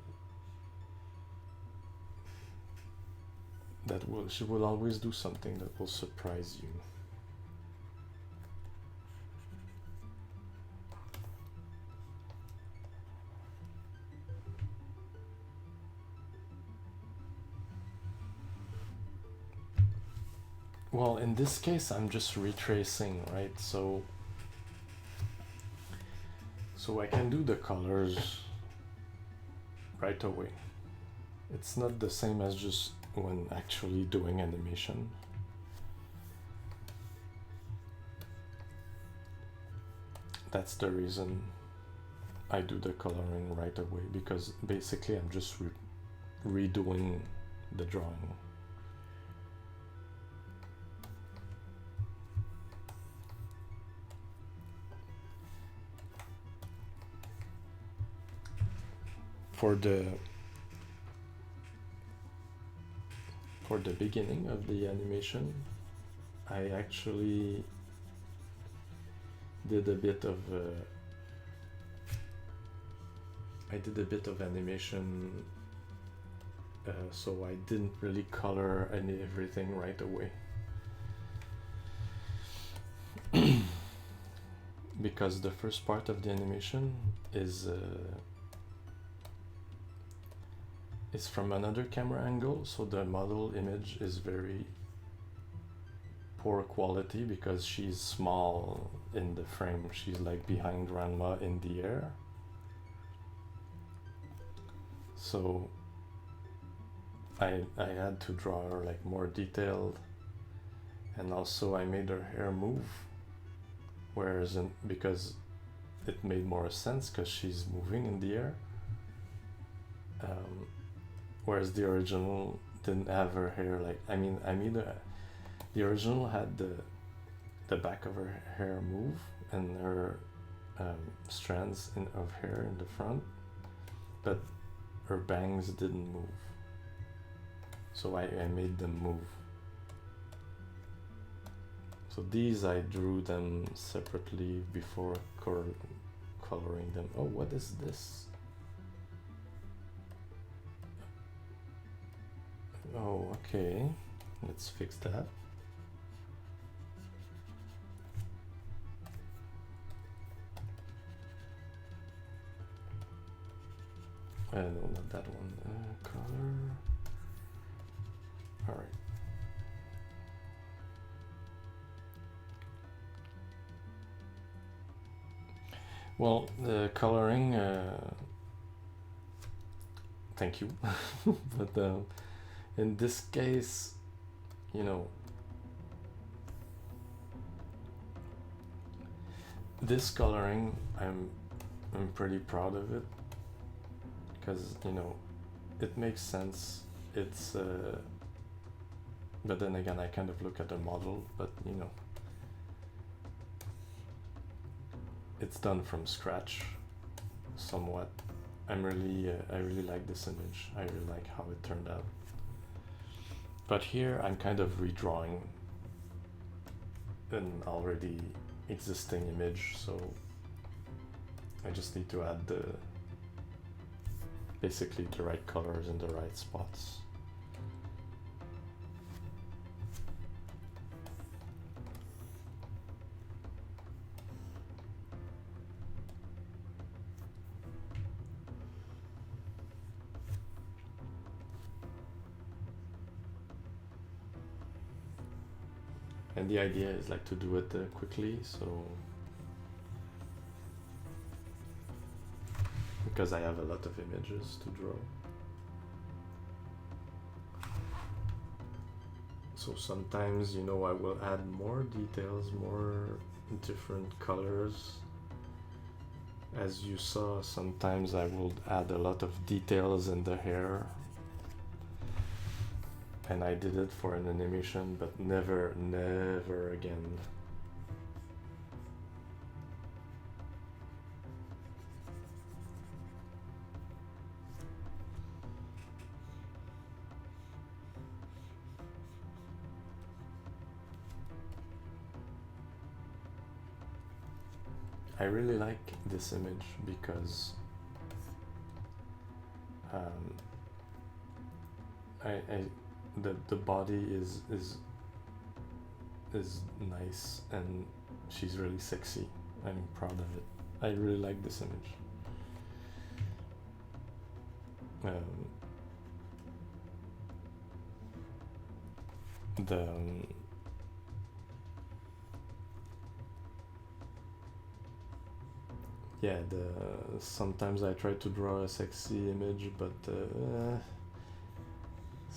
she will always do something that will surprise you. Well, in this case, I'm just retracing, right? So I can do the colors right away. It's not the same as just when actually doing animation. That's the reason I do the coloring right away, because basically I'm just redoing the drawing. For the beginning of the animation, I actually did a bit of animation, so I didn't really color everything right away. Because the first part of the animation is from another camera angle, so the model image is very poor quality because she's small in the frame. She's like behind Ranma in the air. So I had to draw her like more detailed, and also I made her hair move, whereas because it made more sense because she's moving in the air. Whereas the original didn't have her hair like, I mean the original had the back of her hair move and her strands of hair in the front, but her bangs didn't move. So I made them move. So these I drew them separately before coloring them. Oh, what is this? Oh, okay. Let's fix that. No, not that one. Color. All right. Well, the coloring. Thank you, but in this case, you know, this coloring, I'm pretty proud of it, because you know, it makes sense. It's but then again, I kind of look at the model, but you know, it's done from scratch, somewhat. I really like this image. I really like how it turned out. But here I'm kind of redrawing an already existing image, so I just need to add basically the right colors in the right spots. And the idea is like to do it quickly, so because I have a lot of images to draw. So sometimes, you know, I will add more details, more different colors. As you saw, sometimes I will add a lot of details in the hair. And I did it for an animation, but never again. I really like this image because the body is nice and she's really sexy. I'm proud of it. I really like this image. Sometimes I try to draw a sexy image, but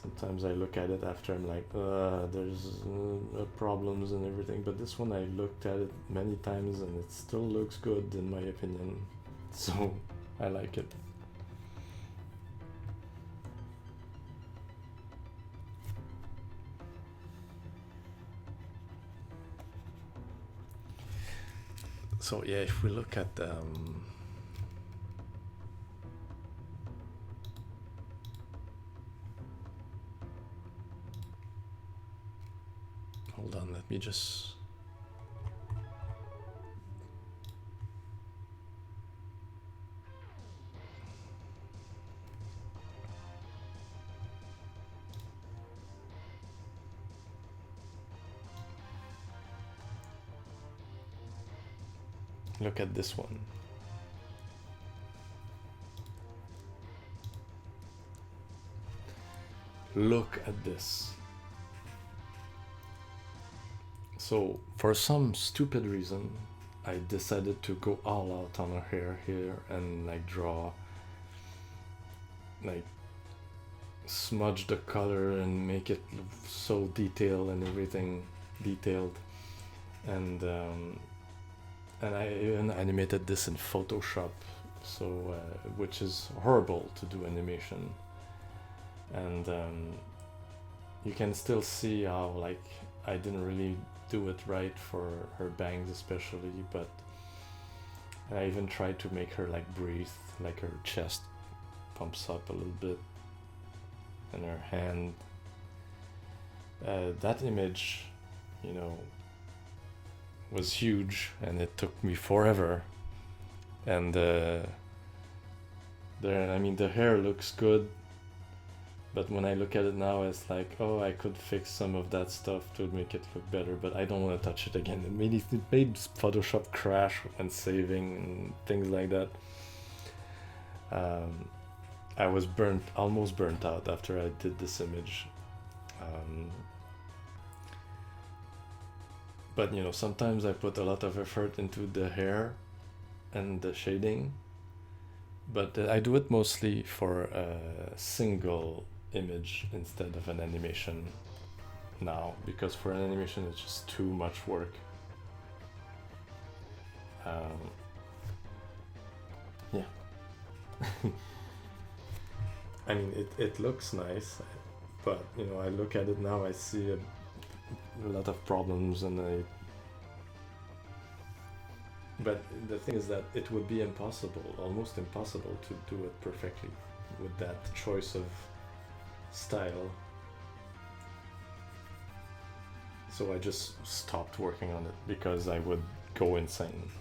sometimes I look at it after I'm like, there's problems and everything. But this one, I looked at it many times and it still looks good in my opinion. So I like it. So yeah, if we look at hold on, let me just look at this one. Look at this. So for some stupid reason, I decided to go all out on her hair here and like draw, like smudge the color and make it so detailed and everything detailed. And I even animated this in Photoshop, so which is horrible to do animation. And you can still see how like I didn't really do it right for her bangs especially, but I even tried to make her like breathe, like her chest pumps up a little bit and her hand. That image, you know, was huge and it took me forever. And I mean, the hair looks good, But when I look at it now, it's like, oh, I could fix some of that stuff to make it look better, but I don't want to touch it again. It made Photoshop crash when saving and things like that. I was almost burnt out after I did this image. But you know, sometimes I put a lot of effort into the hair and the shading, but I do it mostly for a single image instead of an animation now, because for an animation it's just too much work. Yeah. I mean, it looks nice, but you know, I look at it now, I see a lot of problems, and but the thing is that it would be impossible, almost impossible, to do it perfectly with that choice of style. So I just stopped working on it because I would go insane.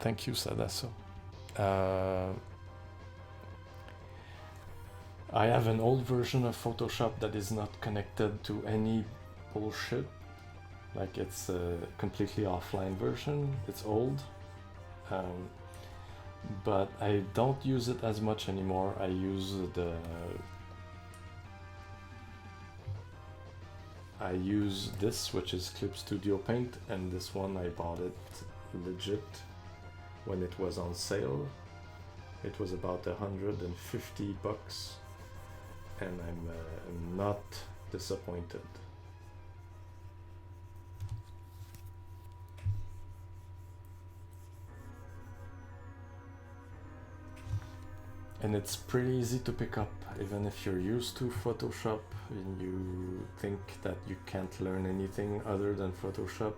Thank you, Sadaso. I have an old version of Photoshop that is not connected to any bullshit. Like, it's a completely offline version. It's old. But I don't use it as much anymore. I use this, which is Clip Studio Paint, and this one I bought it legit when it was on sale. It was about $150, and I'm not disappointed. And it's pretty easy to pick up, even if you're used to Photoshop and you think that you can't learn anything other than Photoshop.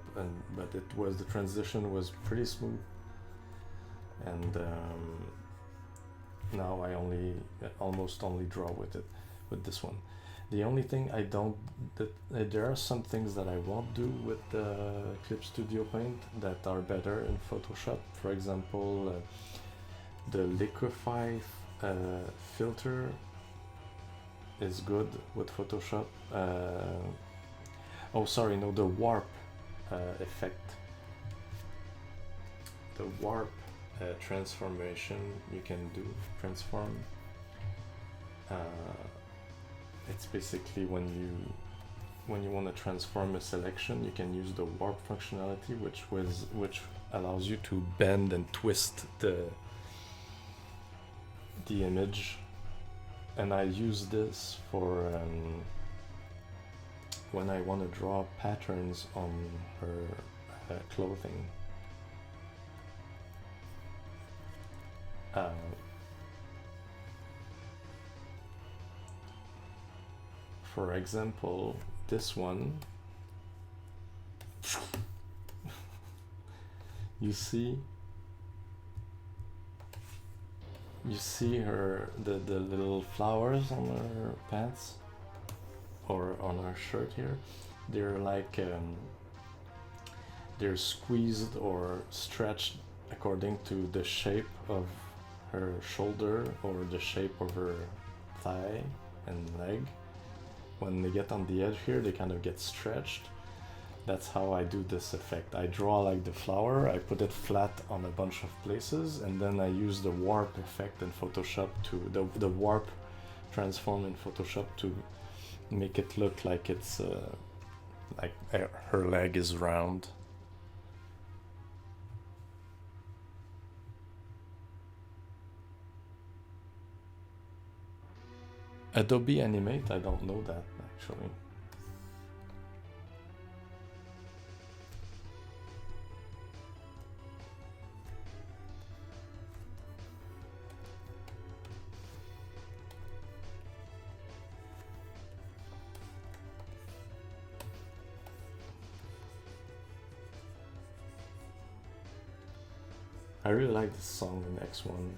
But the transition was pretty smooth. And now I almost only draw with this one. The only thing there are some things that I won't do with the Clip Studio Paint that are better in Photoshop. For example, the liquefy filter is good with Photoshop. The warp effect. The warp transformation you can do. Transform. It's basically when you want to transform a selection, you can use the warp functionality, which allows you to bend and twist the image. And I use this for when I want to draw patterns on her clothing. For example, this one, you see her the little flowers on her pants or on her shirt here. They're like they're squeezed or stretched according to the shape of her shoulder or the shape of her thigh and leg. When they get on the edge here, they kind of get stretched. That's how I do this effect. I draw like the flower, I put it flat on a bunch of places, and then I use the warp effect in Photoshop the warp transform in Photoshop to make it look like it's like her leg is round. Adobe Animate, I don't know that actually. I really like this song in X1.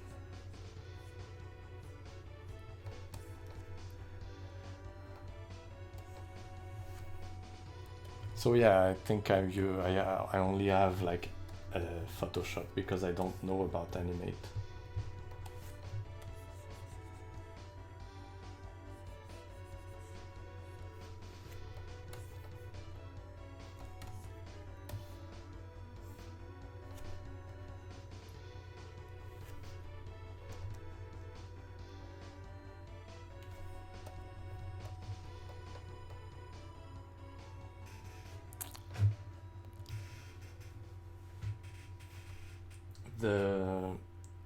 So yeah, I think I only have like Photoshop because I don't know about animate.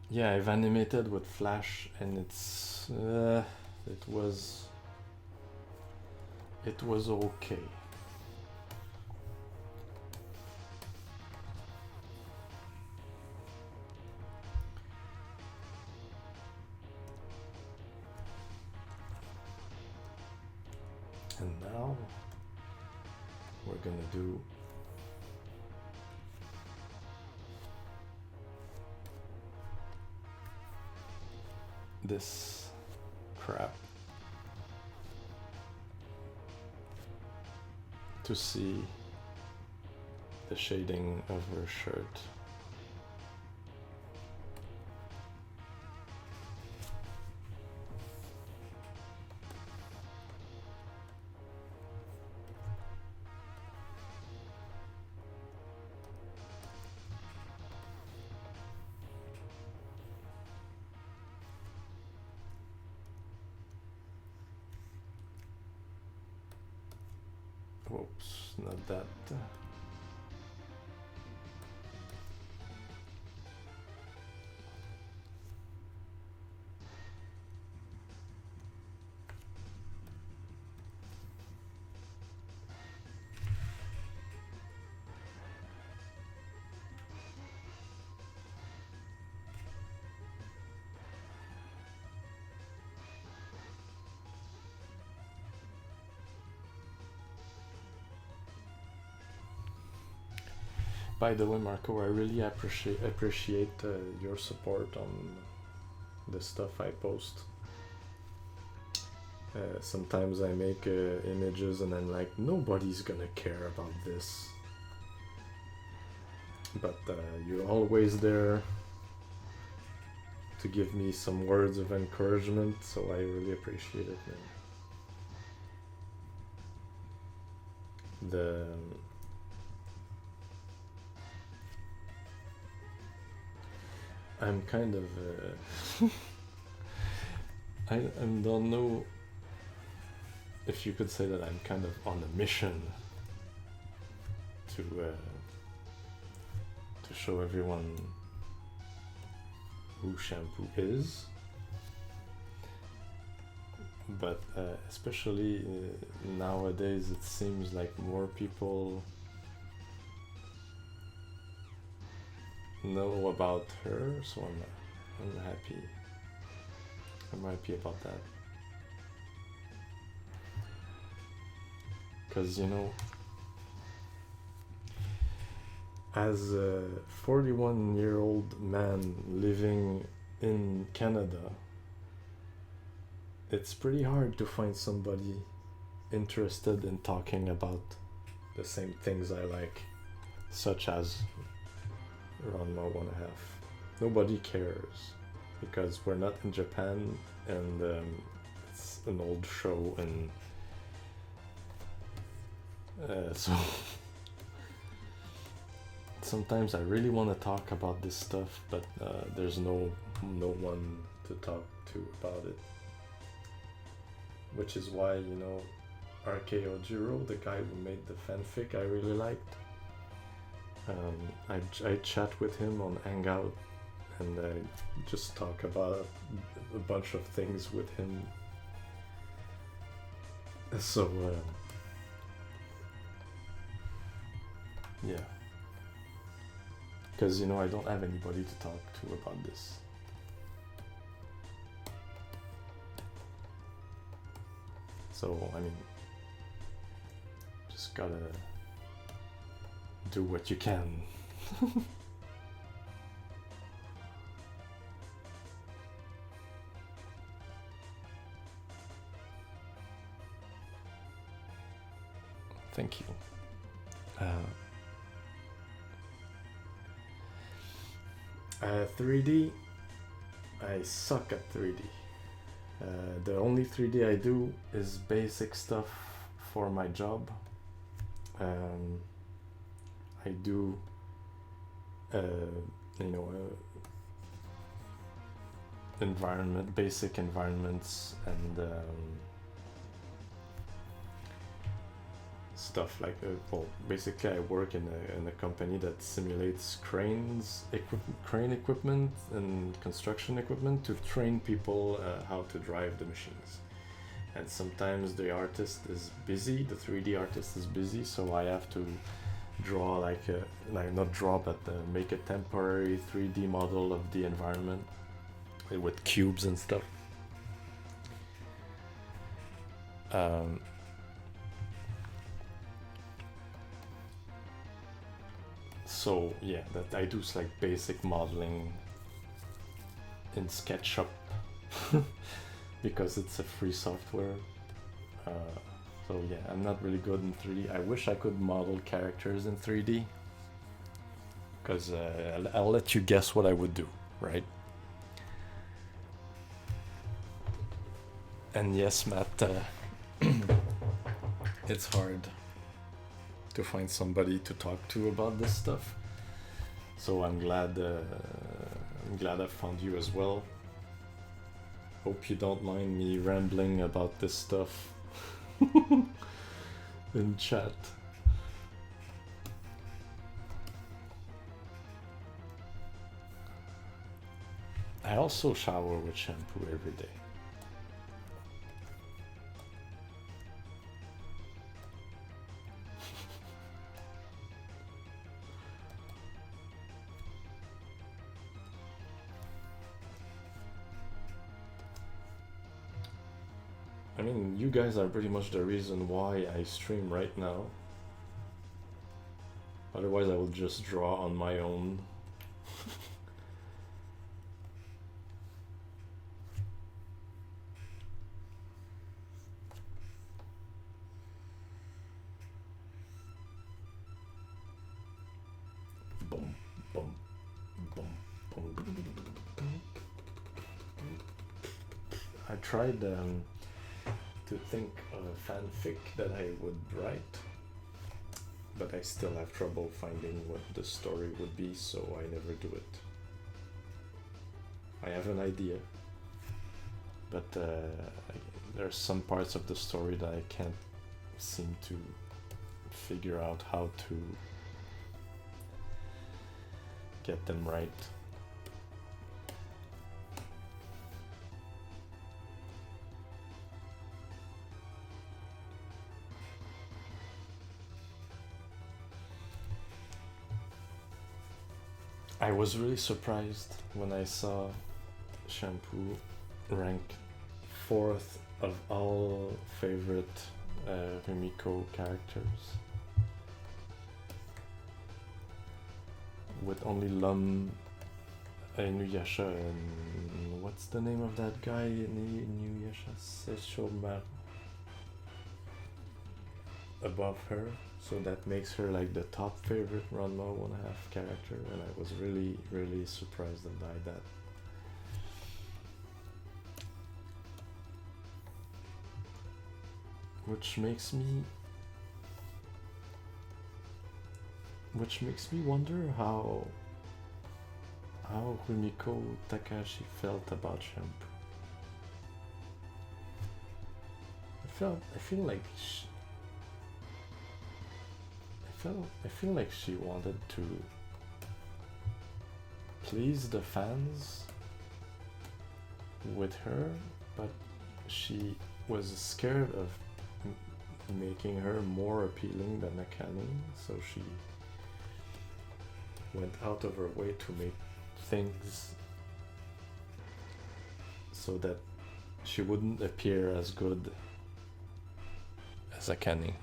Yeah, I've animated with Flash, and it was okay. And now we're gonna do this crap to see the shading of her shirt. Whoops, not that. By the way, Marco, I really appreciate your support on the stuff I post. Sometimes I make images and I'm like, nobody's gonna care about this. But you're always there to give me some words of encouragement, so I really appreciate it, man. I'm kind of I don't know if you could say that I'm kind of on a mission to show everyone who shampoo is, but especially nowadays it seems like more people know about her, so I'm happy. I'm happy about that. Because, you know, as a 41-year-old man living in Canada, it's pretty hard to find somebody interested in talking about the same things I like, such as Ranma 1.5. Nobody cares because we're not in Japan, and it's an old show, and so sometimes I really want to talk about this stuff, but there's no one to talk to about it, which is why, you know, RKO Jiro, the guy who made the fanfic, I really liked. I chat with him on Hangout, and I just talk about a bunch of things with him. So yeah, because, you know, I don't have anybody to talk to about this. So I mean, just gotta do what you can. Thank you. 3D, I suck at 3D. The only 3D I do is basic stuff for my job. I do, basic environments, and stuff like basically I work in a company that simulates crane equipment and construction equipment to train people how to drive the machines. And sometimes the artist is busy, the 3D artist is busy, so I have to draw make a temporary 3D model of the environment with cubes and stuff. So yeah, that I do like basic modeling in SketchUp because it's a free software. So yeah, I'm not really good in 3D. I wish I could model characters in 3D, because I'll let you guess what I would do, right? And yes, Matt, it's hard to find somebody to talk to about this stuff. So I'm glad I found you as well. Hope you don't mind me rambling about this stuff in chat. I also shower with shampoo every day. I mean, you guys are pretty much the reason why I stream right now. Otherwise, I would just draw on my own. Boom, boom, boom, boom. I tried to think of a fanfic that I would write, but I still have trouble finding what the story would be, so I never do it. I have an idea, but there are some parts of the story that I can't seem to figure out how to get them right. I was really surprised when I saw Shampoo rank 4th of all favorite Rumiko characters, with only Lum, Inuyasha, and what's the name of that guy in Inuyasha? Sesshomaru above her. So that makes her like the top favorite Ranma 1/2 character, and I was really, really surprised by that. Which makes me wonder how Rumiko Takahashi felt about Shampoo. I feel like she wanted to please the fans with her, but she was scared of making her more appealing than Akane, so she went out of her way to make things so that she wouldn't appear as good as Akane.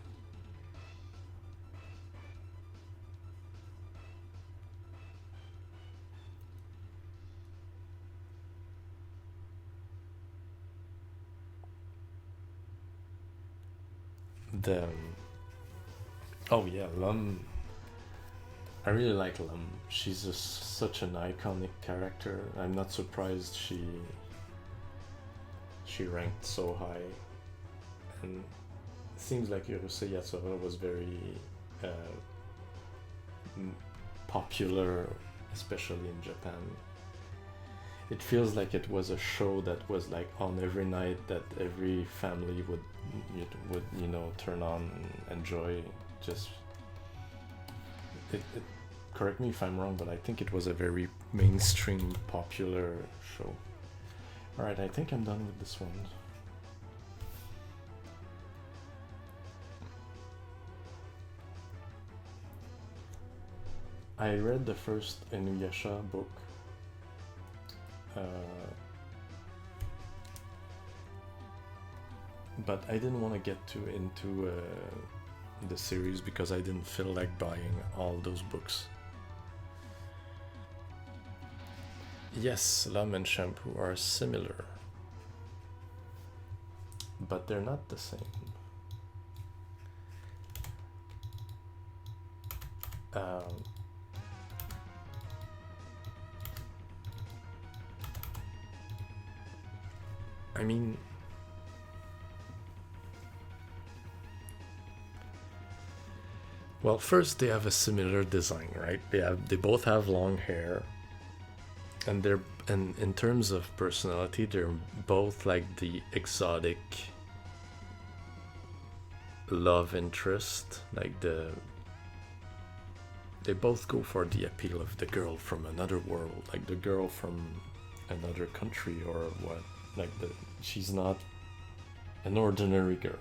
Oh yeah, Lum. I really like Lum. She's just such an iconic character. I'm not surprised she ranked so high, and it seems like Urusei Yatsura was very uh, popular, especially in Japan. It feels like it was a show that was like on every night that every family would turn on and enjoy. Just it correct me if I'm wrong, but I think it was a very mainstream popular show. All right, I think I'm done with this one. I read the first Inuyasha book. But I didn't want to get too into the series because I didn't feel like buying all those books. Yes, Lum and Shampoo are similar, but they're not the same. I mean, well, first they have a similar design, right? They both have long hair, and in terms of personality, they're both like the exotic love interest, like they both go for the appeal of the girl from another world, like the girl from another country or what, like she's not an ordinary girl.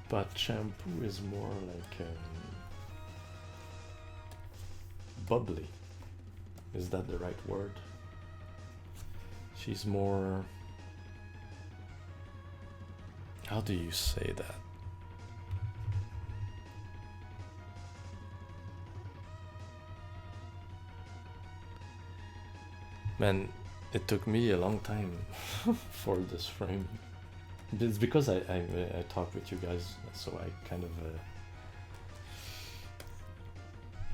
But Shampoo is more like bubbly. Is that the right word? She's more... How do you say that? Man, it took me a long time for this frame. It's because I talk with you guys, so I kind of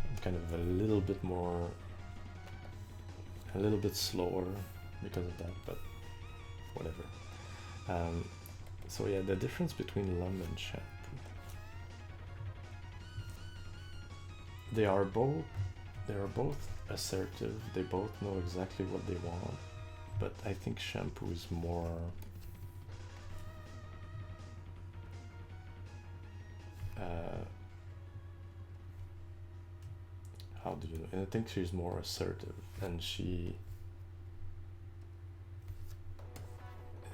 I'm kind of a little bit slower because of that, but whatever. So yeah, the difference between Lum and Shampoo. They are both assertive. They both know exactly what they want, but I think Shampoo is more how do you know? And I think she's more assertive, and she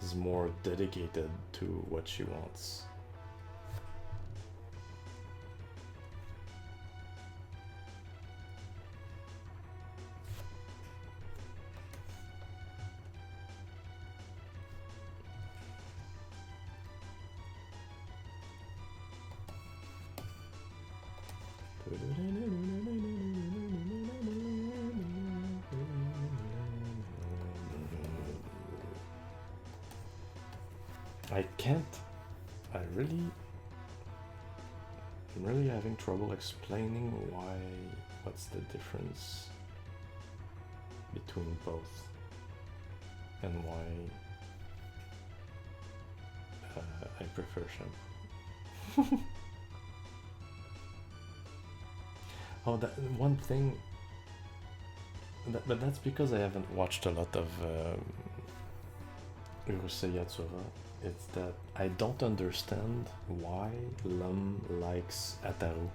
is more dedicated to what she wants. I'm really having trouble explaining what's the difference between both and why I prefer Shampoo. Oh, that one thing, but that's because I haven't watched a lot of Urusei Yatsura. It's that I don't understand why Lum likes Ataru.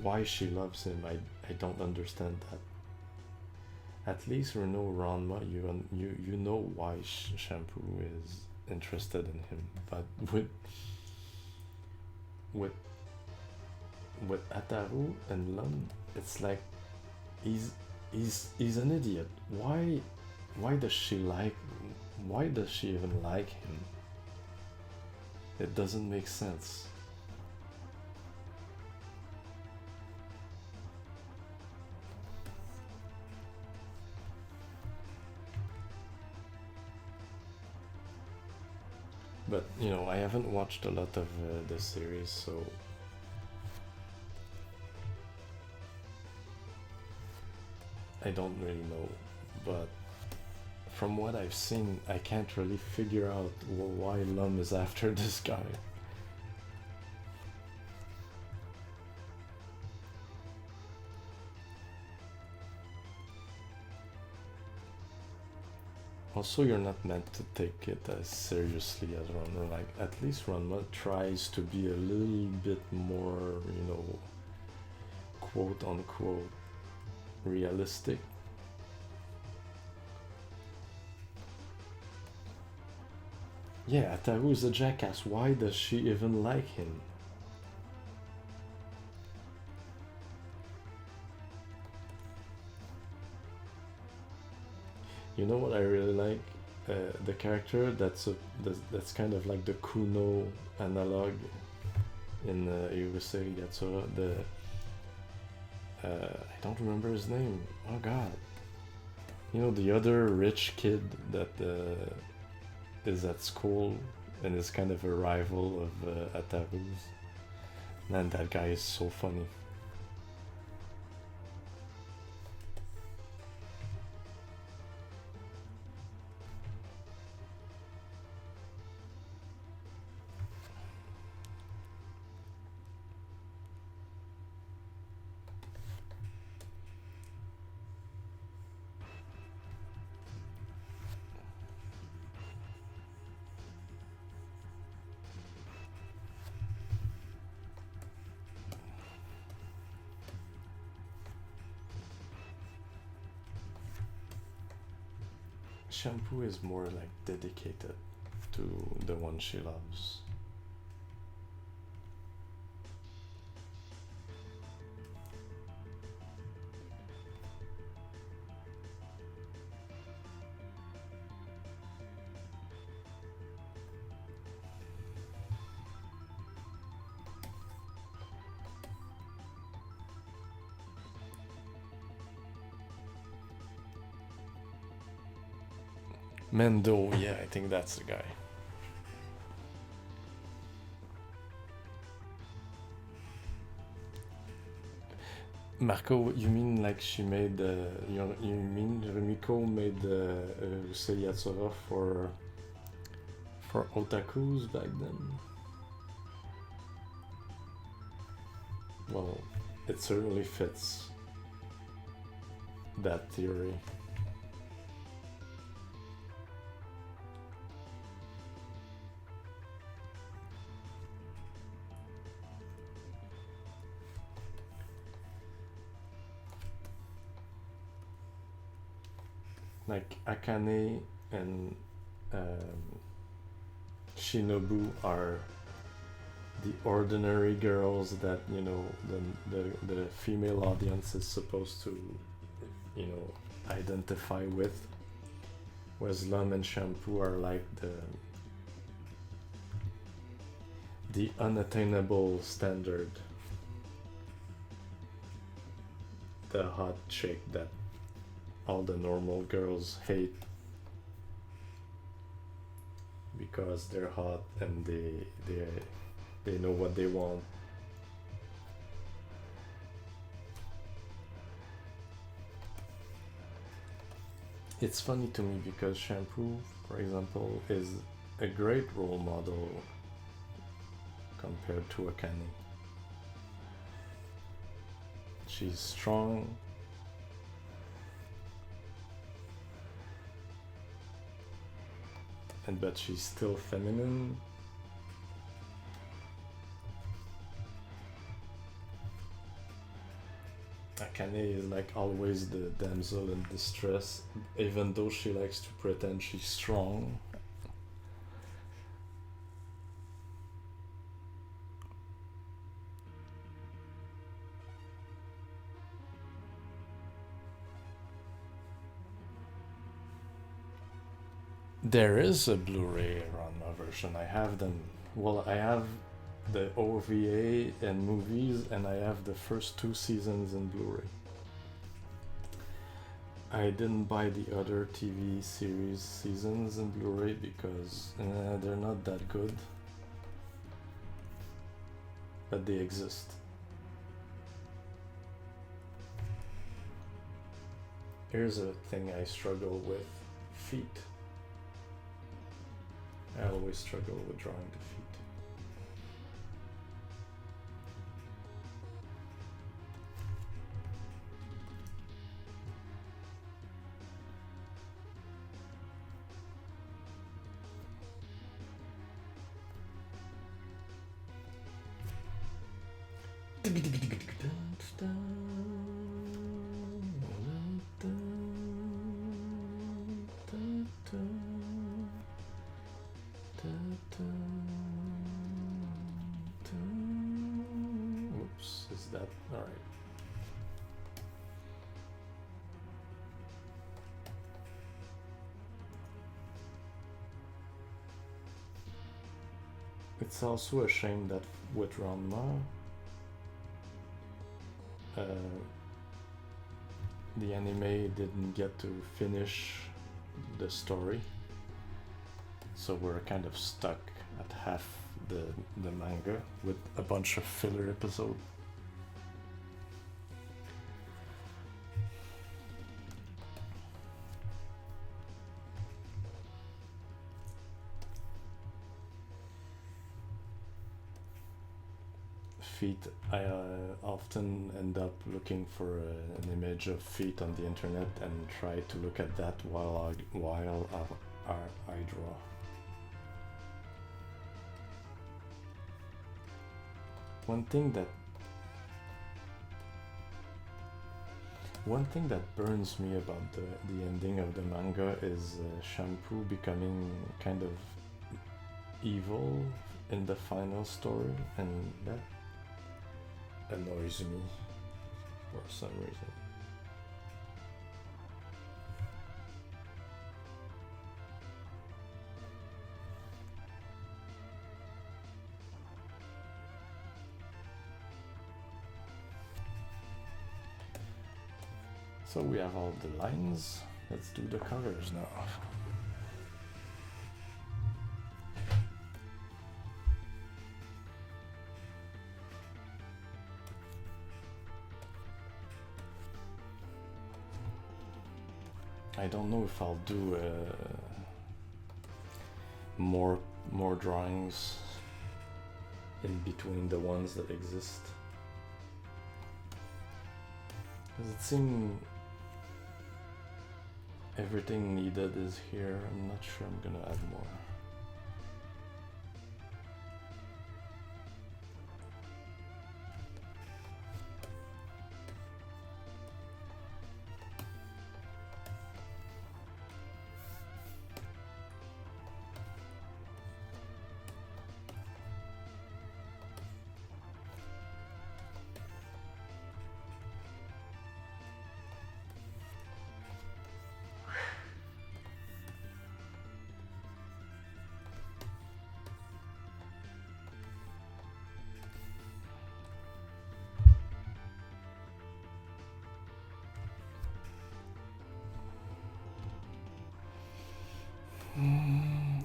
Why she loves him, I don't understand that. At least you know Ranma, you know why Shampoo is interested in him, but with Ataru and Lum, it's like he's an idiot. Why does she even like him? It doesn't make sense. But you know, I haven't watched a lot of the series, so I don't really know. But from what I've seen, I can't really figure out why Lum is after this guy. Also, you're not meant to take it as seriously as Ranma. Like, at least Ranma tries to be a little bit more, you know, quote unquote, realistic. Yeah, Ataru is a jackass. Why does she even like him? You know what I really like? The character that's kind of like the Kuno analog in Yurusei Yatsura. I don't remember his name. Oh god. You know, the other rich kid that is at school and is kind of a rival of Ataru's. Man, that guy is so funny. Shampoo is more like dedicated to the one she loves. Mendo, yeah, I think that's the guy. Marco, you mean like she made you mean Rumiko made Rusei Yatsura for otakus back then? Well, it certainly fits that theory. Like Akane and Shinobu are the ordinary girls that, you know, the female audience is supposed to, you know, identify with, whereas Lum and Shampoo are like the unattainable standard, the hot chick that all the normal girls hate because they're hot and they know what they want. It's funny to me because Shampoo, for example, is a great role model compared to Akane. She's strong, but she's still feminine. Akane is like always the damsel in distress, even though she likes to pretend she's strong. There is a Blu-ray Ranma version. I have them. Well, I have the OVA and movies, and I have the first 2 seasons in Blu-ray. I didn't buy the other TV series seasons in Blu-ray because they're not that good, but they exist. Here's a thing I struggle with: feet. I always struggle with drawing the feet. Oops, is that all right? It's also a shame that with Ranma, the anime didn't get to finish the story, so we're kind of stuck at half the manga with a bunch of filler episodes. Feet, I often end up looking for an image of feet on the internet and try to look at that while I draw. One thing that burns me about the ending of the manga is Shampoo becoming kind of evil in the final story, and that annoys me for some reason. So we have all the lines. Let's do the colors now. I don't know if I'll do more drawings in between the ones that exist, because it seems everything needed is here. I'm not sure I'm gonna add more.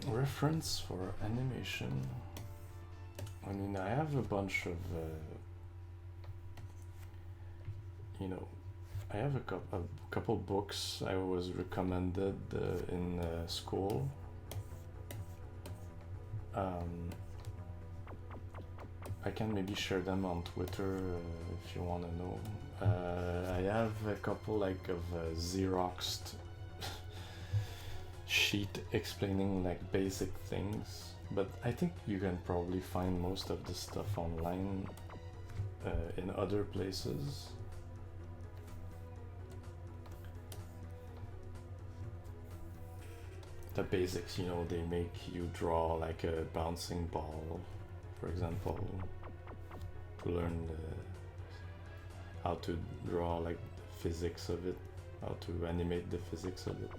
Reference for animation. I mean, I have a bunch of, I have a couple books I was recommended in school. I can maybe share them on Twitter if you want to know. I have a couple of Xeroxed sheet explaining basic things, but I think you can probably find most of this stuff online in other places. The basics, they make you draw a bouncing ball, for example, to learn how to draw the physics of it, how to animate the physics of it.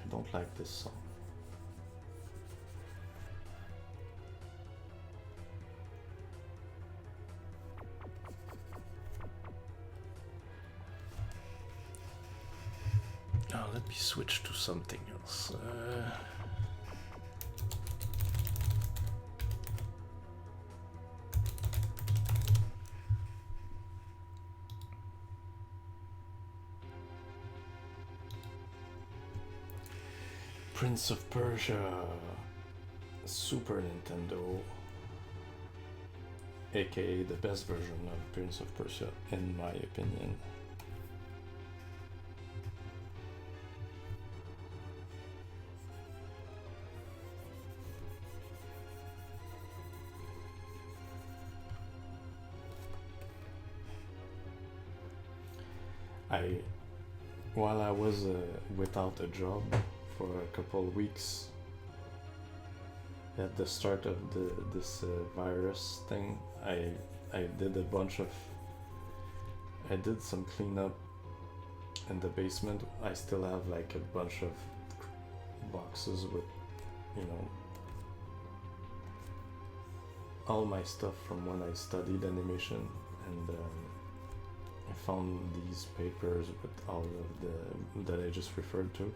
I don't like this song. Now let me switch to something else. Prince of Persia, Super Nintendo, aka the best version of Prince of Persia in my opinion. While I was without a job for a couple of weeks at the start of this virus thing, I did some cleanup in the basement. I still have like a bunch of boxes with, you know, all my stuff from when I studied animation, and I found these papers with all of that I just referred to,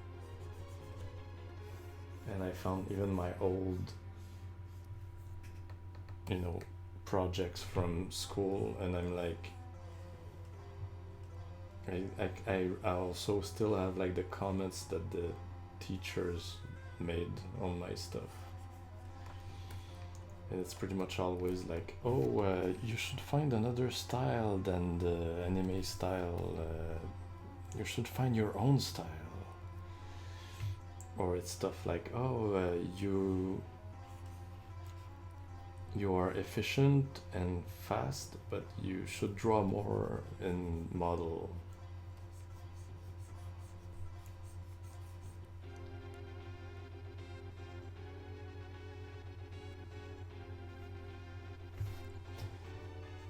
and I found even my old, you know, projects from school, and I'm like, I also still have like the comments that the teachers made on my stuff. And it's pretty much always like, oh, you should find another style than the anime style. You should find your own style. Or it's stuff like, oh, you are efficient and fast, but you should draw more in model.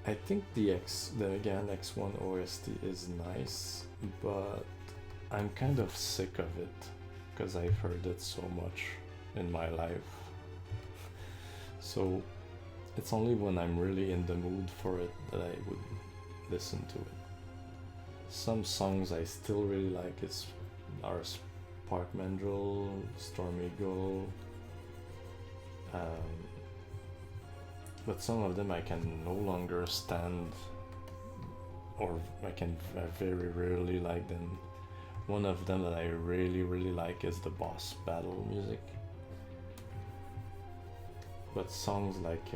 I think the X1 OST is nice, but I'm kind of sick of it because I've heard it so much in my life. So it's only when I'm really in the mood for it that I would listen to it. Some songs I still really like are Spark Mandrill, Storm Eagle, but some of them I can no longer stand, or I can very rarely like them. One of them that I really like is the boss battle music. But songs like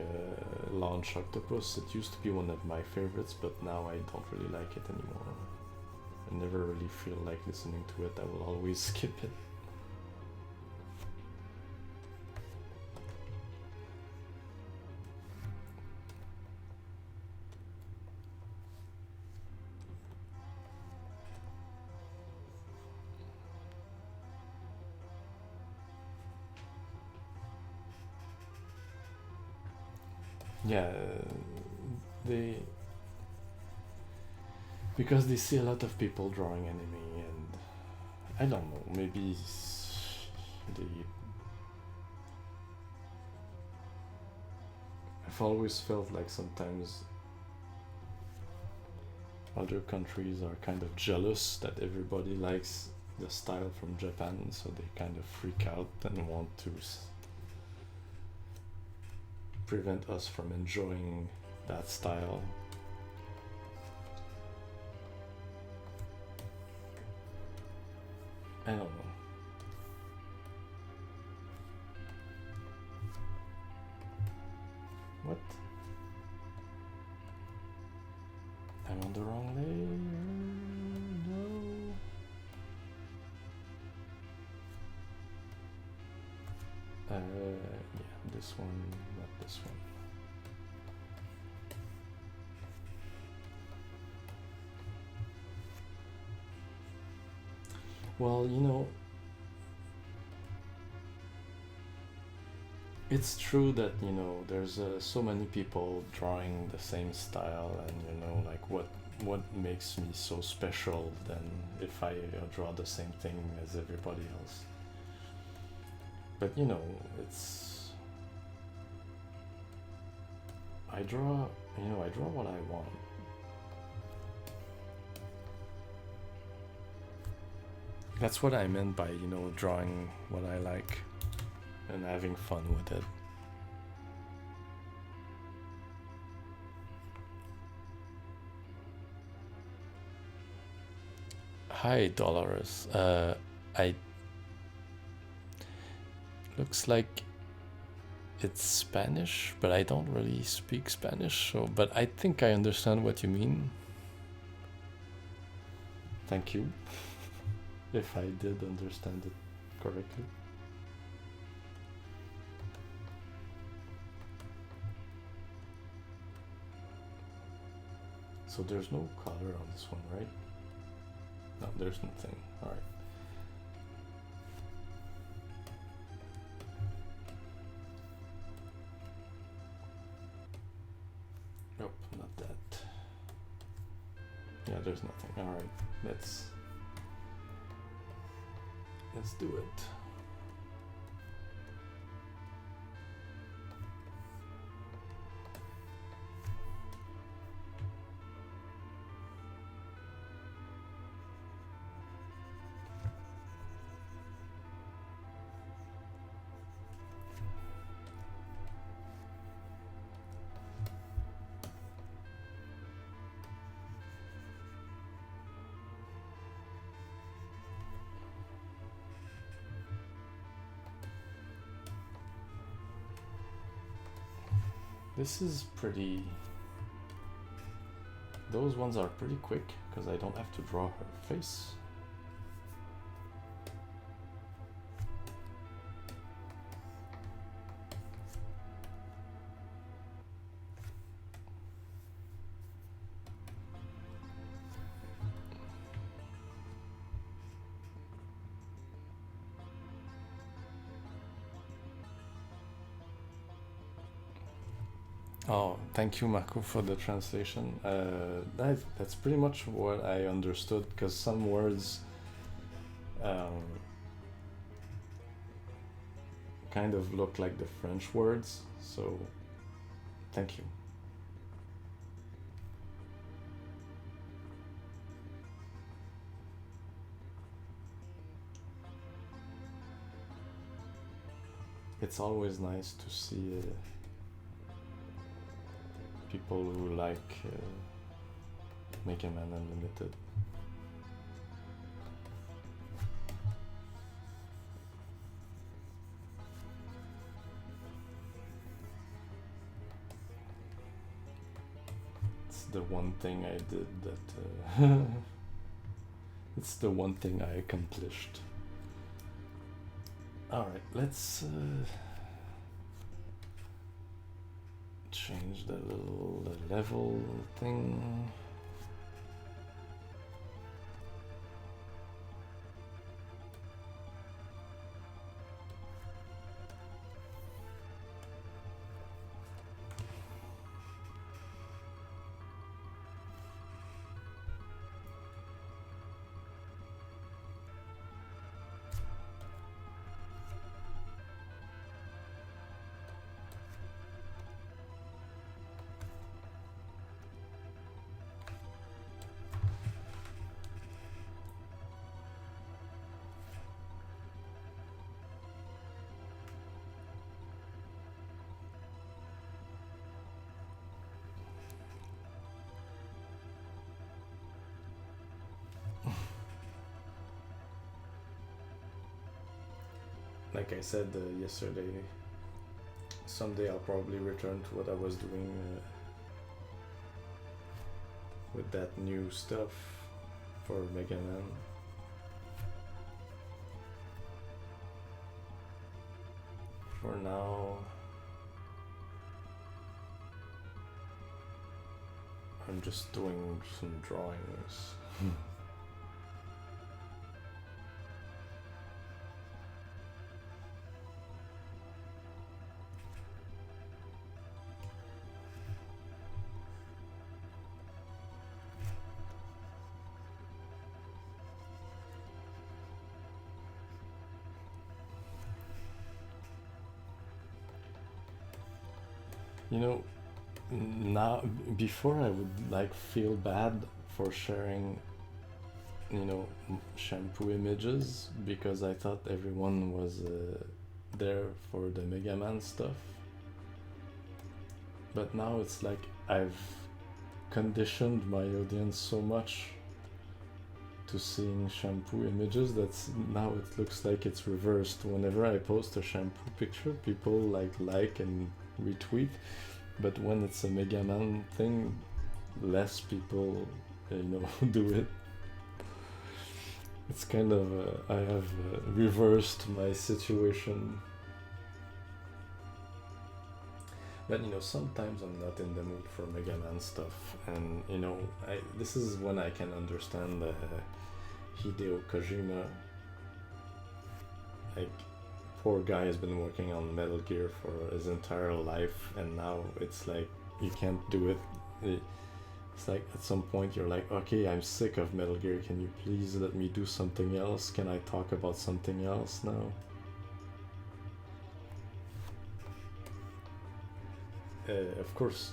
Launch Octopus, it used to be one of my favorites, but now I don't really like it anymore. I never really feel like listening to it, I will always skip it. Yeah, because they see a lot of people drawing anime, and I don't know, maybe I've always felt like sometimes other countries are kind of jealous that everybody likes the style from Japan, so they kind of freak out and want to prevent us from enjoying that style. I don't know. What? I'm on the wrong layer. No. Yeah, this one, not this one. Well, you know, it's true that, you know, there's so many people drawing the same style, and you know, like what makes me so special then if I draw the same thing as everybody else? But you know, it's... I draw what I want. That's what I meant by, you know, drawing what I like and having fun with it. Hi, Dolores. I... Looks like it's Spanish, but I don't really speak Spanish, so... But I think I understand what you mean. Thank you. If I did understand it correctly. So there's no color on this one, right? No, there's nothing. Alright. Nope, not that. Yeah, there's nothing. Alright, let's do it. This is pretty... Those ones are pretty quick, because I don't have to draw her face. Oh, thank you, Marco, for the translation. That's pretty much what I understood, because some words kind of look like the French words, so thank you. It's always nice to see people who like Mega Man Unlimited. It's the one thing I did that... it's the one thing I accomplished. Alright, let's... change the little level thing. Like I said yesterday, someday I'll probably return to what I was doing with that new stuff for Mega Man. For now, I'm just doing some drawings. You know, now before I would like feel bad for sharing, you know, shampoo images because I thought everyone was there for the Mega Man stuff. But now it's like I've conditioned my audience so much to seeing shampoo images that's now it looks like it's reversed. Whenever I post a shampoo picture, people like and retweet, but when it's a Mega Man thing, less people do it. It's kind of I have reversed my situation. But sometimes I'm not in the mood for Mega Man stuff, and this is when I can understand Hideo Kojima. Like, poor guy has been working on Metal Gear for his entire life, and now it's like you can't do it. It's like at some point you're like, okay, I'm sick of Metal Gear. Can you please let me do something else? Can I talk about something else now? Of course,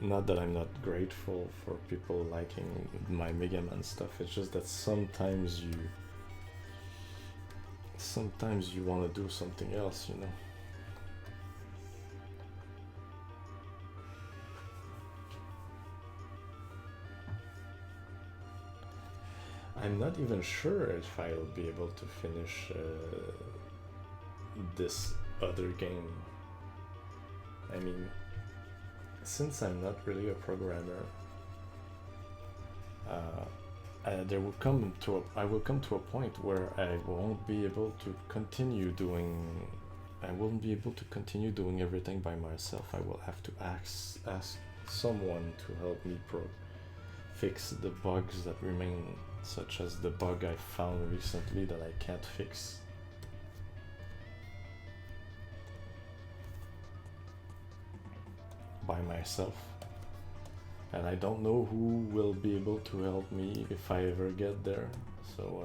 not that I'm not grateful for people liking my Mega Man stuff. It's just that sometimes you want to do something else, I'm not even sure if I'll be able to finish this other game. I mean, since I'm not really a programmer, I will come to a point where I won't be able to continue doing. I won't be able to continue doing everything by myself. I will have to ask someone to help me fix the bugs that remain, such as the bug I found recently that I can't fix. By myself, and I don't know who will be able to help me if I ever get there, so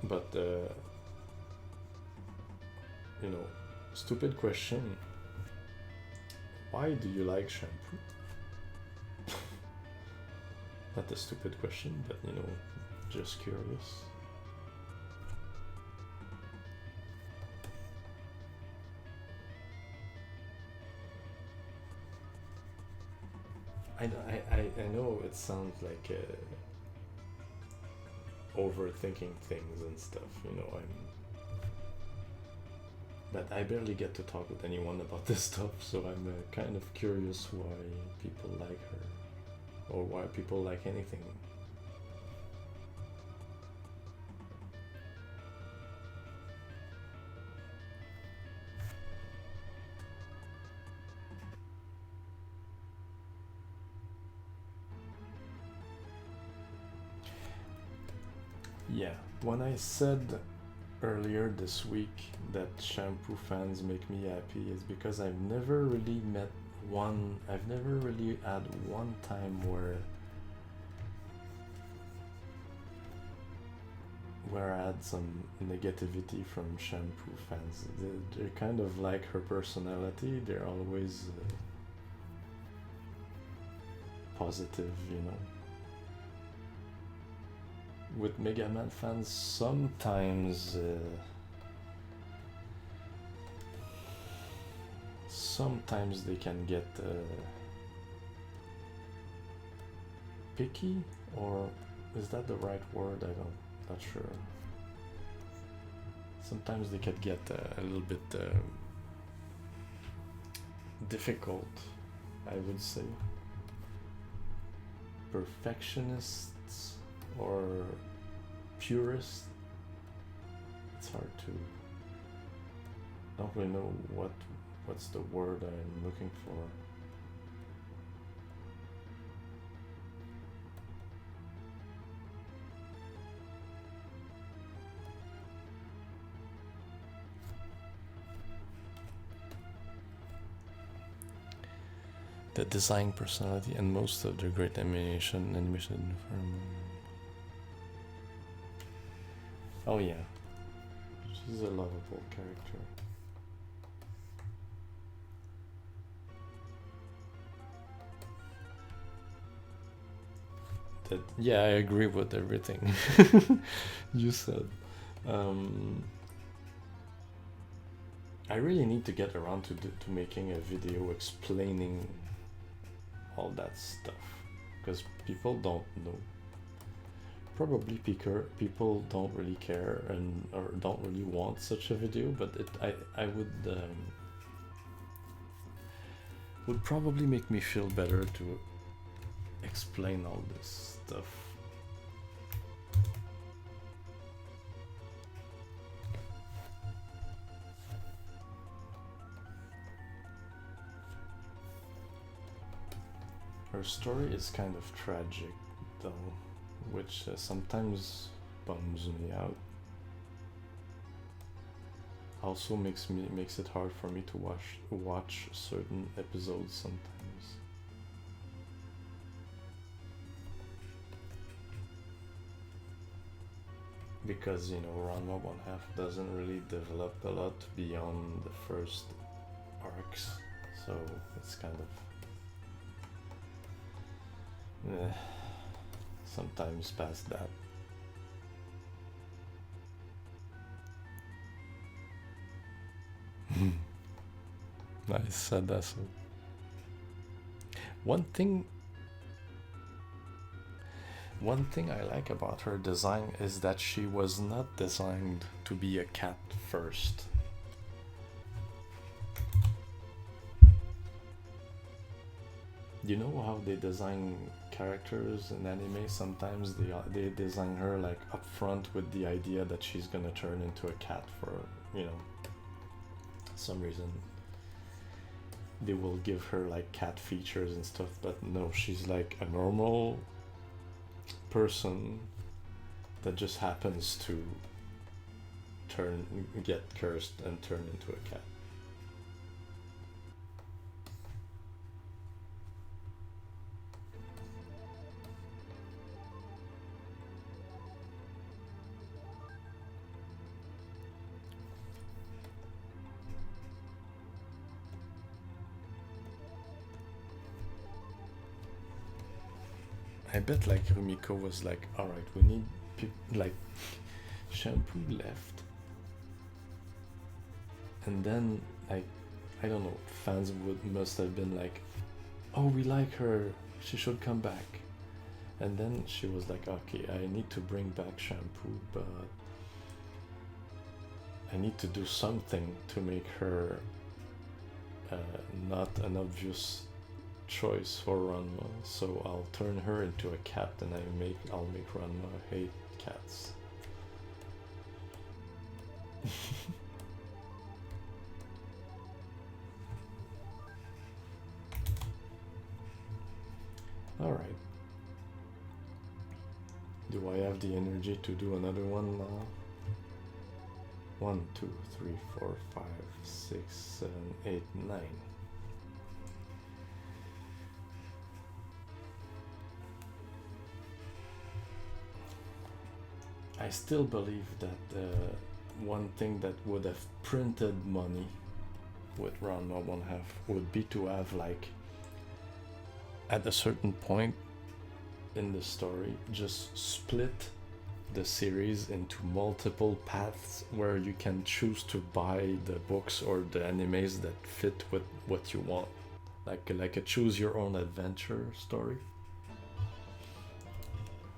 but stupid question, why do you like shampoo? Not a stupid question, but just curious. I know it sounds like overthinking things and stuff, but I barely get to talk with anyone about this stuff, so I'm kind of curious why people like her. Or why people like anything. Yeah, when I said earlier this week that shampoo fans make me happy is because I've never really had one time where I had some negativity from shampoo fans. They're kind of like her personality. They're always positive, With Mega Man fans, sometimes they can get picky, or is that the right word? Not sure. Sometimes they could get a little bit difficult, I would say. Perfectionists or purists. It's hard to. Don't really know what's the word I'm looking for. the design personality and most of the great animation from... Oh yeah, she's a lovable character. That, yeah, I agree with everything you said. I really need to get around to making a video explaining all that stuff, because people don't know. Probably people don't really care and or don't really want such a video, but I would probably make me feel better to explain all this stuff. Her story is kind of tragic though, which sometimes bums me out. Also makes it hard for me to watch certain episodes sometimes. Because, you know, Ranma 1/2 doesn't really develop a lot beyond the first arcs, so it's kind of sometimes past that. Nice, said that. So one thing I like about her design is that she was not designed to be a cat first. You know how they design characters in anime? Sometimes they design her like up front with the idea that she's gonna turn into a cat for, you know, some reason. They will give her like cat features and stuff, but no, she's like a normal person that just happens to get cursed and turn into a cat. I bet like Rumiko was like, alright, we need like Shampoo left, and then like I don't know, fans must have been like, oh, we like her, she should come back. And then she was like, okay, I need to bring back Shampoo, but I need to do something to make her not an obvious choice for Ranma, so I'll turn her into a cat and I'll make Ranma hate cats. Alright. Do I have the energy to do another one now? 1, 2, 3, 4, 5, 6, 7, 8, 9. I still believe that one thing that would have printed money with Ranma 1/2 would be to have like at a certain point in the story just split the series into multiple paths where you can choose to buy the books or the animes that fit with what you want, like a choose your own adventure story,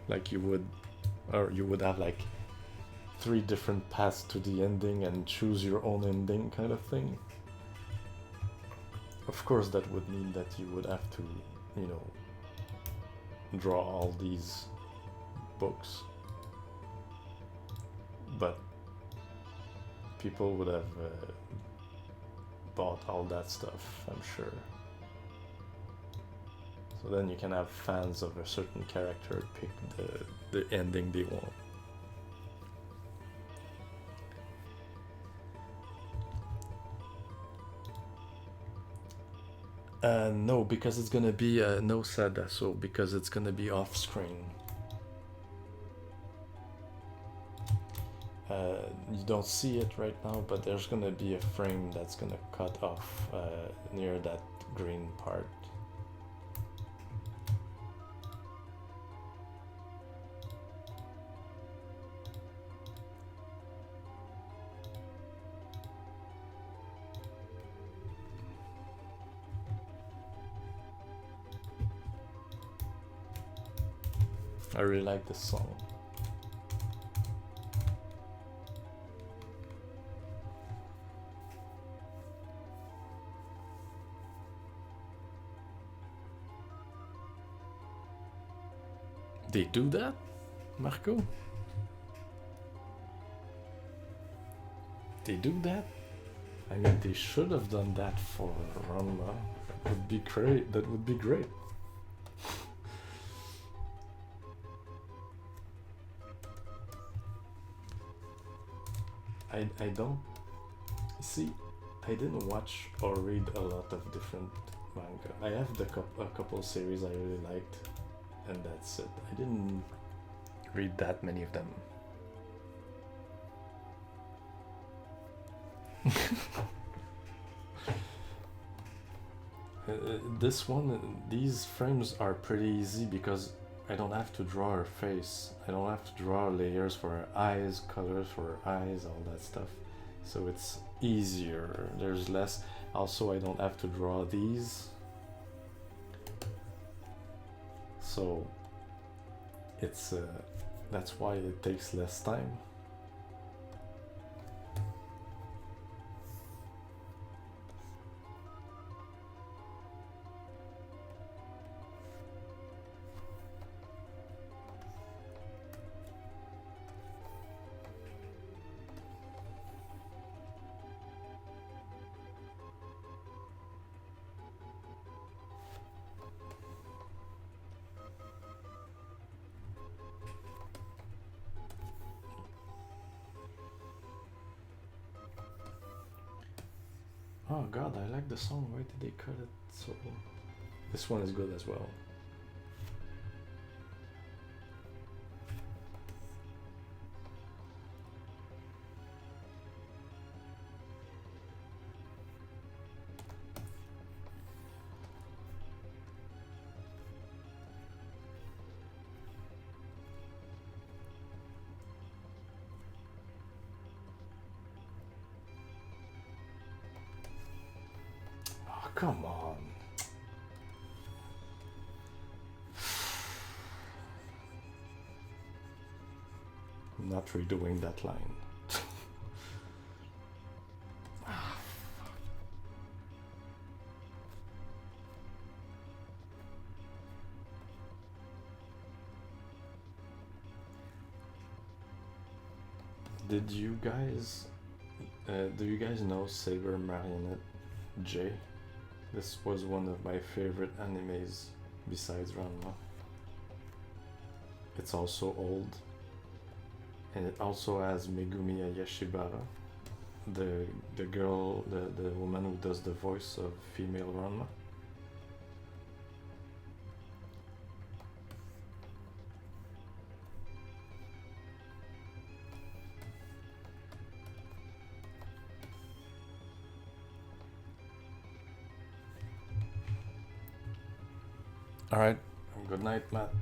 like you would have like 3 different paths to the ending and choose your own ending kind of thing. Of course that would mean that you would have to, you know, draw all these books, but people would have bought all that stuff, I'm sure. So then you can have fans of a certain character pick the ending they want. No, because it's gonna be no Sada, so because it's gonna be off screen. You don't see it right now, but there's gonna be a frame that's gonna cut off near that green part. I really like this song. They do that, Marco? They do that? I mean, they should have done that for Ranma. That would be great. That would be great. I don't see. I didn't watch or read a lot of different manga. I have a couple series I really liked, and that's it. I didn't read that many of them. This one, these frames are pretty easy because I don't have to draw her face. I don't have to draw layers for her eyes, colors for her eyes, all that stuff. So it's easier. There's less. Also, I don't have to draw these. So it's that's why it takes less time. Oh god, I like the song. Why did they cut it so? This one is good as well. Oh, come on. I'm not redoing that line. Did you guys, do you guys know Sabre Marionette J? This was one of my favorite animes besides Ranma. It's also old, and it also has Megumi Ayashibara, the girl, the woman who does the voice of female Ranma. All right, good night, Matt.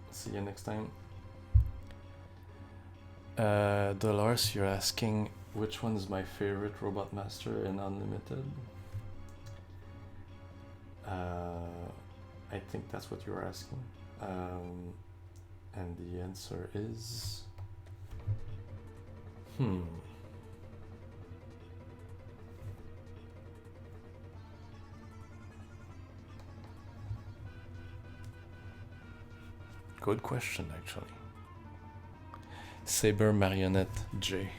See you next time. Dolores, you're asking which one is my favorite Robot Master in Unlimited? I think that's what you're asking. And the answer is... Good question, actually. Sabre Marionette J.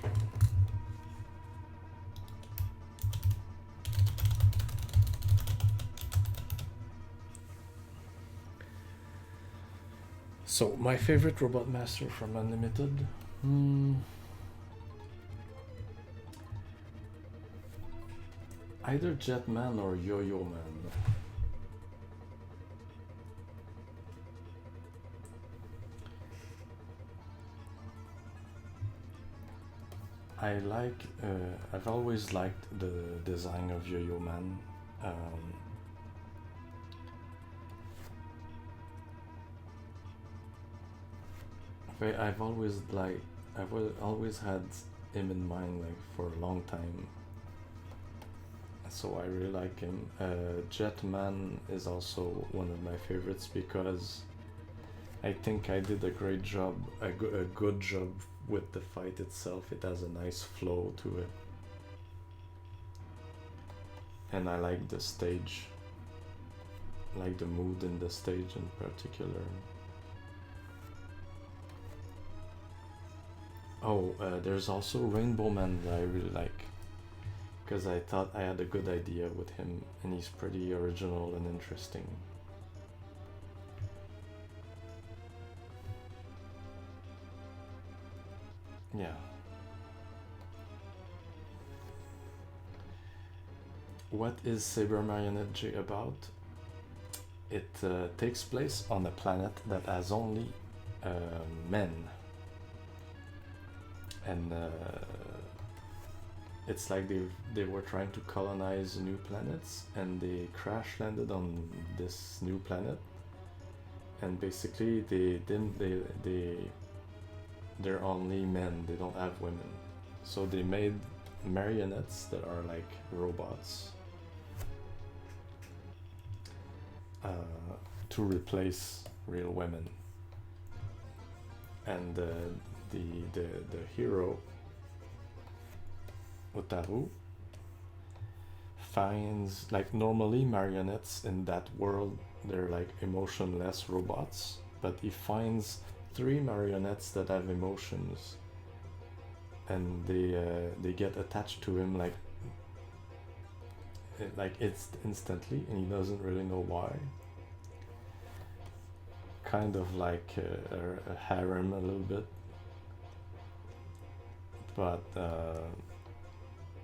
So, my favorite Robot Master from Unlimited? Either Jetman or Yo-Yo Man. I've always liked the design of Yo-Yo Man. I've always had him in mind like for a long time. So I really like him. Jetman is also one of my favorites because I think I did a great job, a good job with the fight itself. It has a nice flow to it. And I like the stage, like the mood in the stage in particular. Oh, there's also Rainbow Man that I really like, because I thought I had a good idea with him, and he's pretty original and interesting. Yeah. What is Sabre Marionette J about? It takes place on a planet that has only men. And it's like they were trying to colonize new planets, and they crash landed on this new planet. And basically they're only men, they don't have women. So they made marionettes that are like robots to replace real women. And the hero, Otaru, finds, like, normally marionettes in that world, they're like emotionless robots, but he finds 3 marionettes that have emotions, and they get attached to him like it's instantly, and he doesn't really know why. Kind of like a harem a little bit, but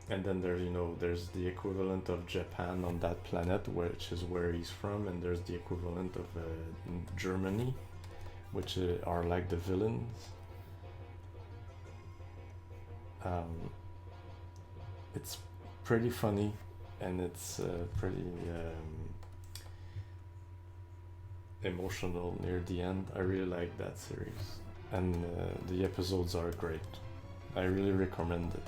and then there's the equivalent of Japan on that planet, which is where he's from, and there's the equivalent of Germany, which are like the villains. It's pretty funny, and it's pretty emotional near the end. I really like that series, and the episodes are great. I really recommend it.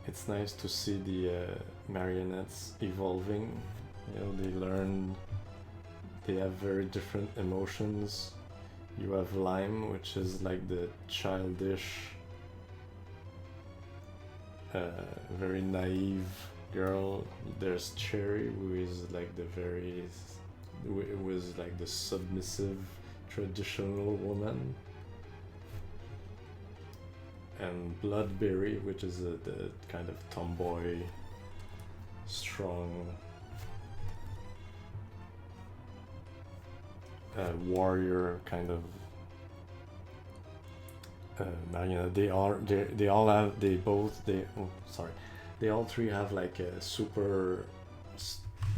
It's nice to see the marionettes evolving. They learn, they have very different emotions. You have Lime, which is like the childish, very naive girl. There's Cherry, who is like who is like the submissive, traditional woman. And Bloodberry, which is the kind of tomboy, strong warrior kind of marionette. They all three have like a super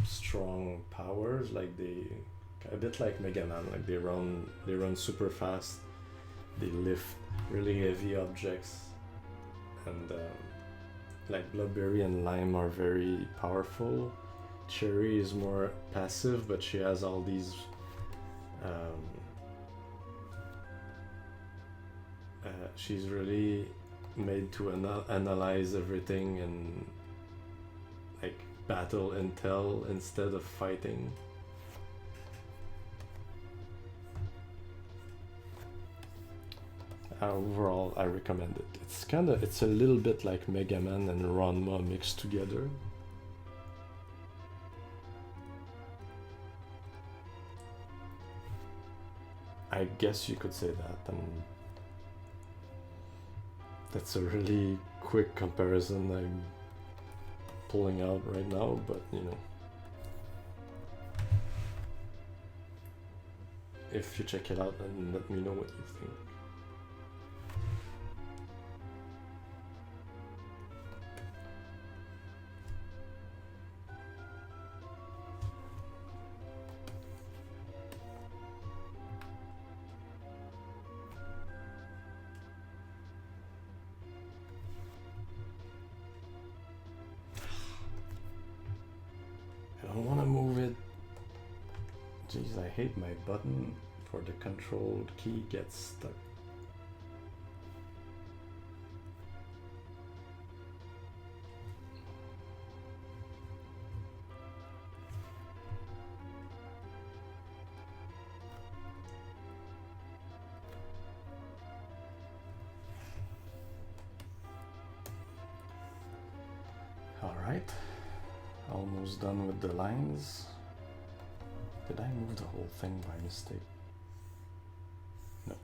strong powers. Like a bit like Mega Man. Like they run super fast. They lift really heavy objects, and like Bloodberry and Lime are very powerful. Cherry is more passive, but she has all these she's really made to analyze everything and like battle intel instead of fighting. Overall, I recommend it. It's a little bit like Mega Man and Ranma mixed together. I guess you could say that, and that's a really quick comparison I'm pulling out right now, but you know, if you check it out and let me know what you think. I don't want to move it. Jeez, I hate my button for the control key gets stuck. All right, almost done with the lines. Did I move the whole thing by mistake? No.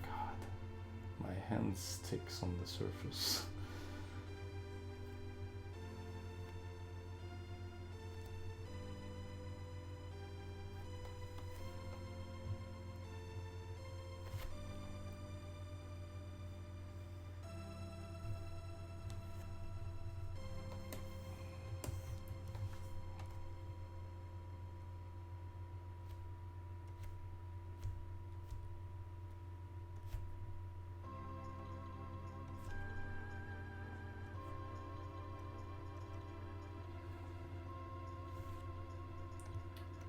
God, my hand sticks on the surface.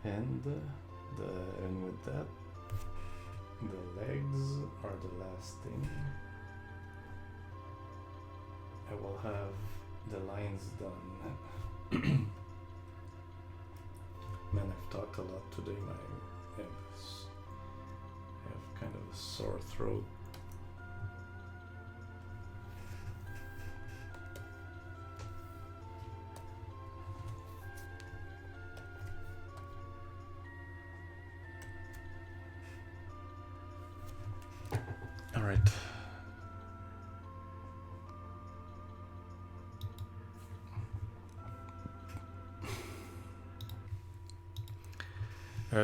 And with that, the legs are the last thing. I will have the lines done. Man, I've talked a lot today. I have kind of a sore throat. All right.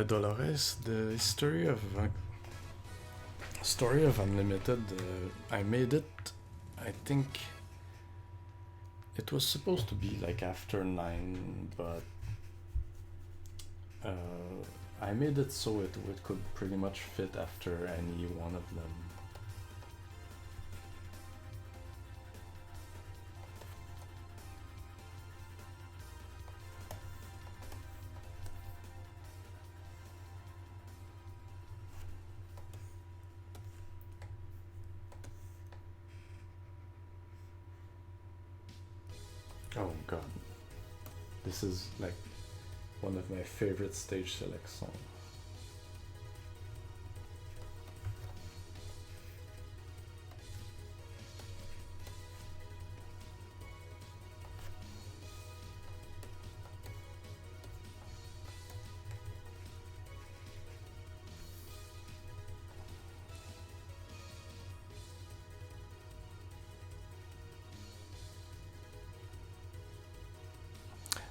Dolores, the story of Unlimited. I made it. I think it was supposed to be like after 9, but I made it so it could pretty much fit after any one of them. Oh god, this is like one of my favorite stage select songs.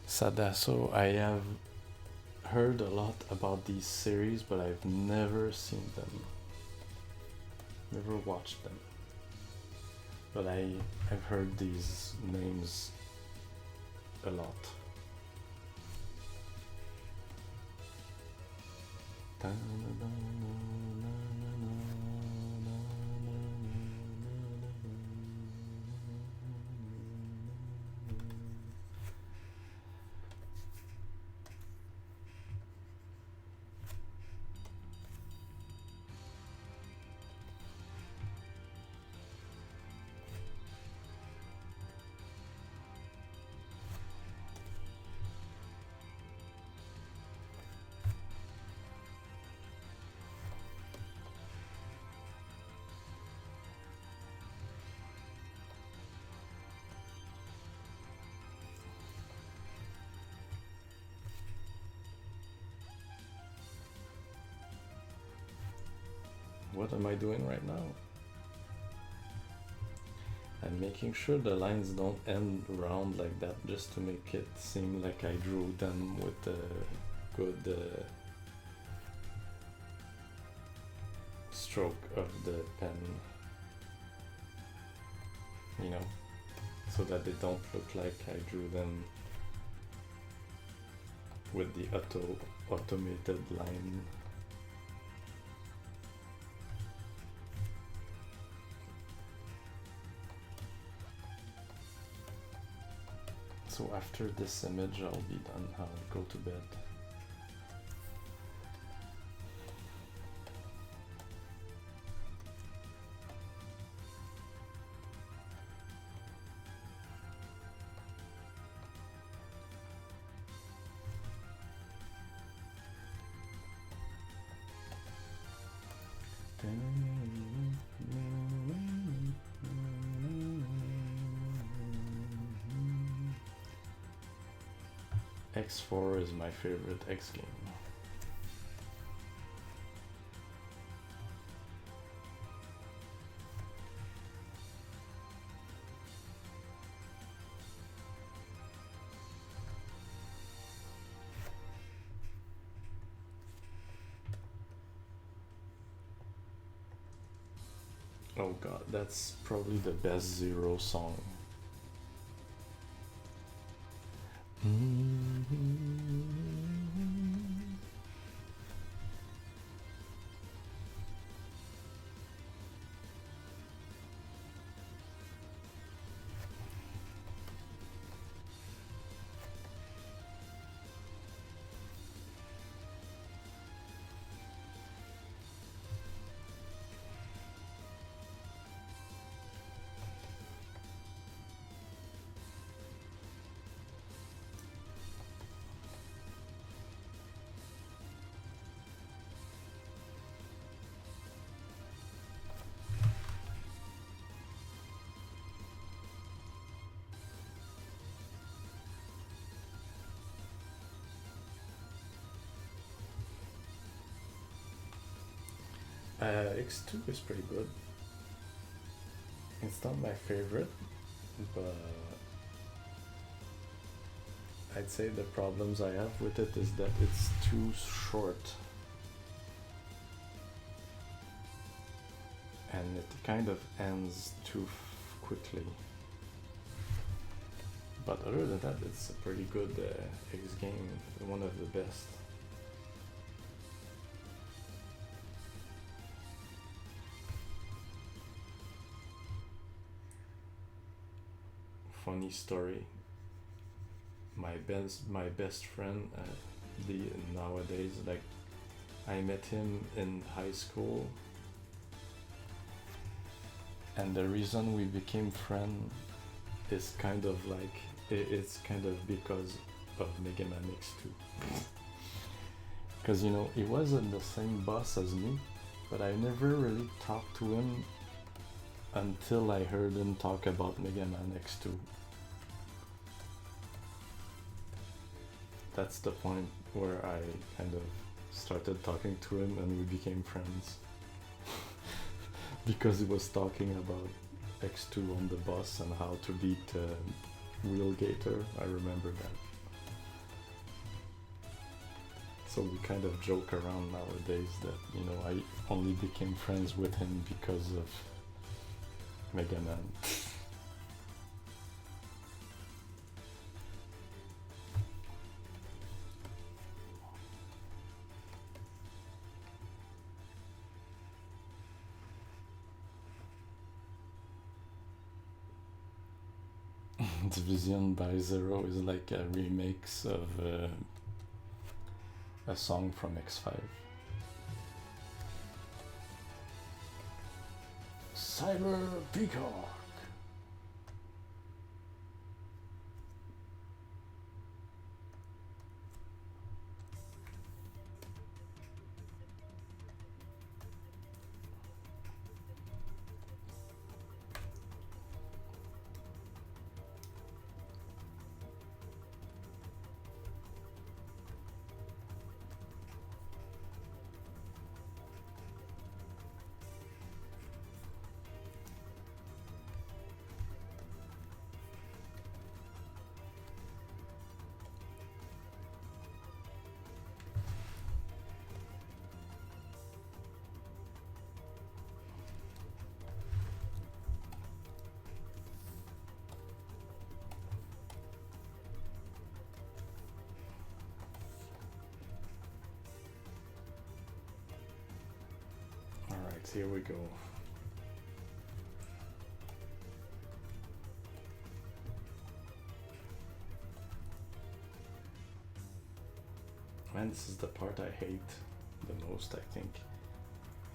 Sadaso, I have heard a lot about these series, but I've never seen them. Never watched them. But I've heard these names a lot. What am I doing right now? I'm making sure the lines don't end round like that, just to make it seem like I drew them with a good stroke of the pen, you know, so that they don't look like I drew them with the automated line. So after this image I'll be done, I'll go to bed. X4 is my favorite X game. Oh god, that's probably the best Zero song. X2 is pretty good. It's not my favorite, but I'd say the problems I have with it is that it's too short. And it kind of ends too quickly. But other than that, it's a pretty good X game, one of the best. Funny story. My best friend, nowadays, like, I met him in high school, and the reason we became friends is kind of like it's kind of because of Mega Man X2. Because, you know, he was in the same bus as me, but I never really talked to him until I heard him talk about Mega Man X2. That's the point where I kind of started talking to him and we became friends. Because he was talking about X2 on the bus and how to beat Wheelgater. I remember that. So we kind of joke around nowadays that, you know, I only became friends with him because of Mega Man. Division by Zero is like a remix of a song from X5. Sabre Peacock. Alright, here we go. Man, this is the part I hate the most, I think.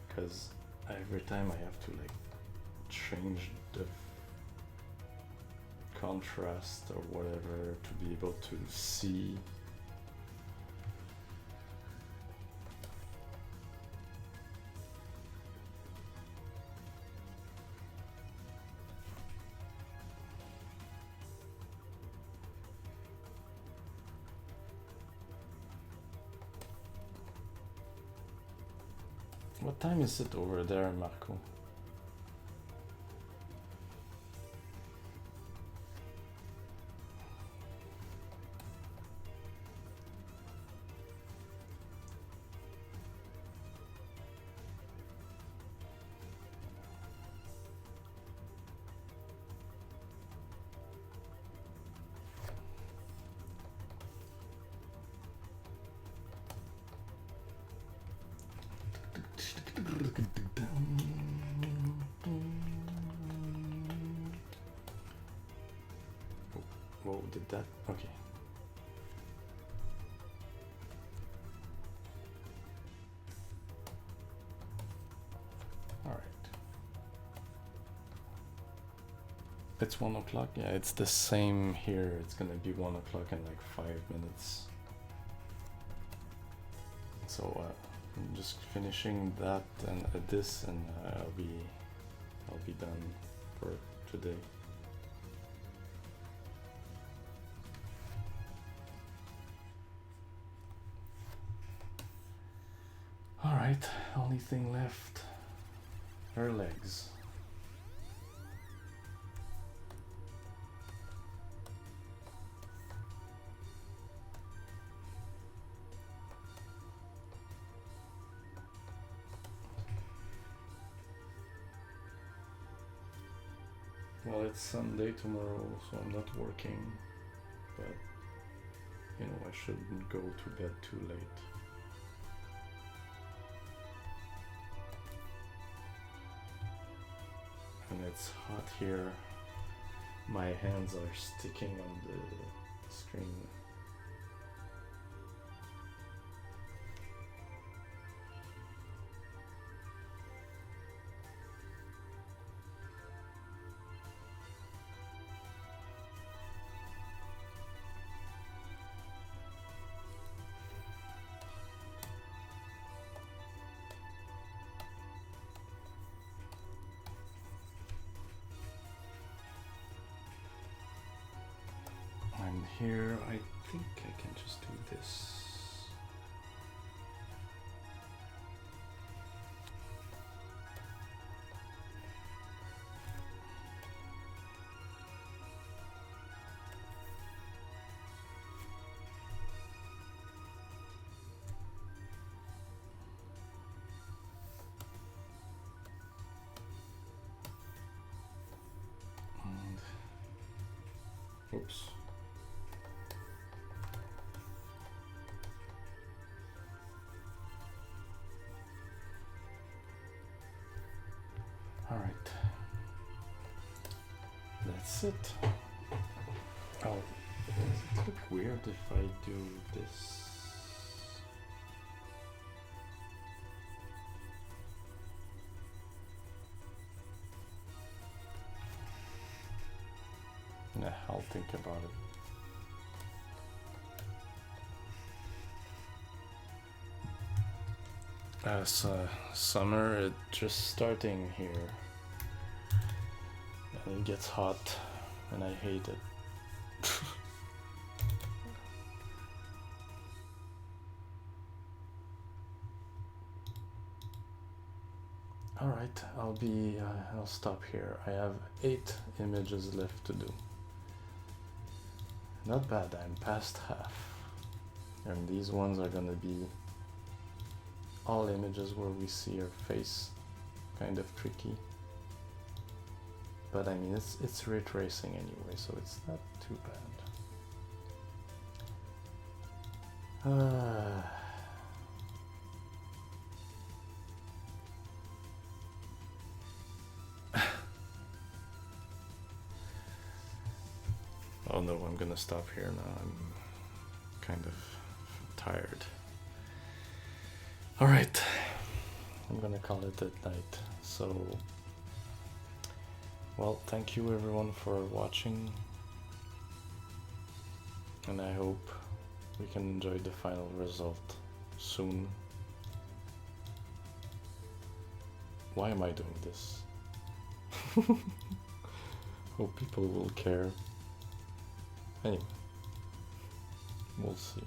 Because every time I have to like change the contrast or whatever to be able to see. What time is it over there, Marco? Whoa, did that? Okay. All right. It's 1 o'clock. Yeah, it's the same here. It's gonna be 1 o'clock in like 5 minutes. So I'm just finishing that and this, and I'll be done for today. All right, only thing left, her legs. Well, it's Sunday tomorrow, so I'm not working, but you know, I shouldn't go to bed too late. And it's hot here. My hands are sticking on the screen. And here, I think I can just do this. And, oops. All right, that's it. Oh, does it look weird if I do this? Nah, I'll think about it. As summer, it's just starting here, and it gets hot, and I hate it. All right, I'll stop here. I have 8 images left to do. Not bad, I'm past half. And these ones are gonna be all images where we see her face, kind of tricky. But I mean, it's ray tracing anyway, so it's not too bad. Oh no, I'm gonna stop here now. I'm kind of tired. Alright, I'm gonna call it at night. So, well, thank you everyone for watching, and I hope we can enjoy the final result soon. Why am I doing this? Hope people will care. Anyway, we'll see.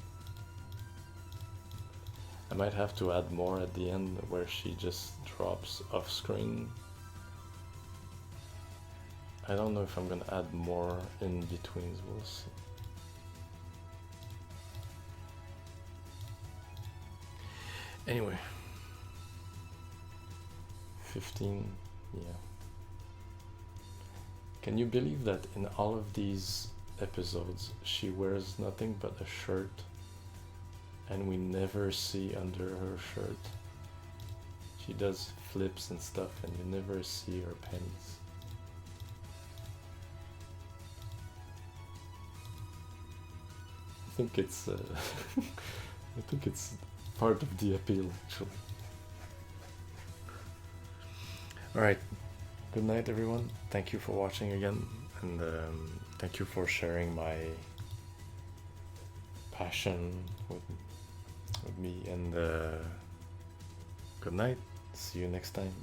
I might have to add more at the end where she just drops off screen. I don't know if I'm gonna add more in betweens, we'll see. Anyway, 15, yeah. Can you believe that in all of these episodes she wears nothing but a shirt and we never see under her shirt? She does flips and stuff and you never see her panties. I think it's I think it's part of the appeal actually. Alright, good night everyone, thank you for watching again, and thank you for sharing my passion with me, and good night, see you next time.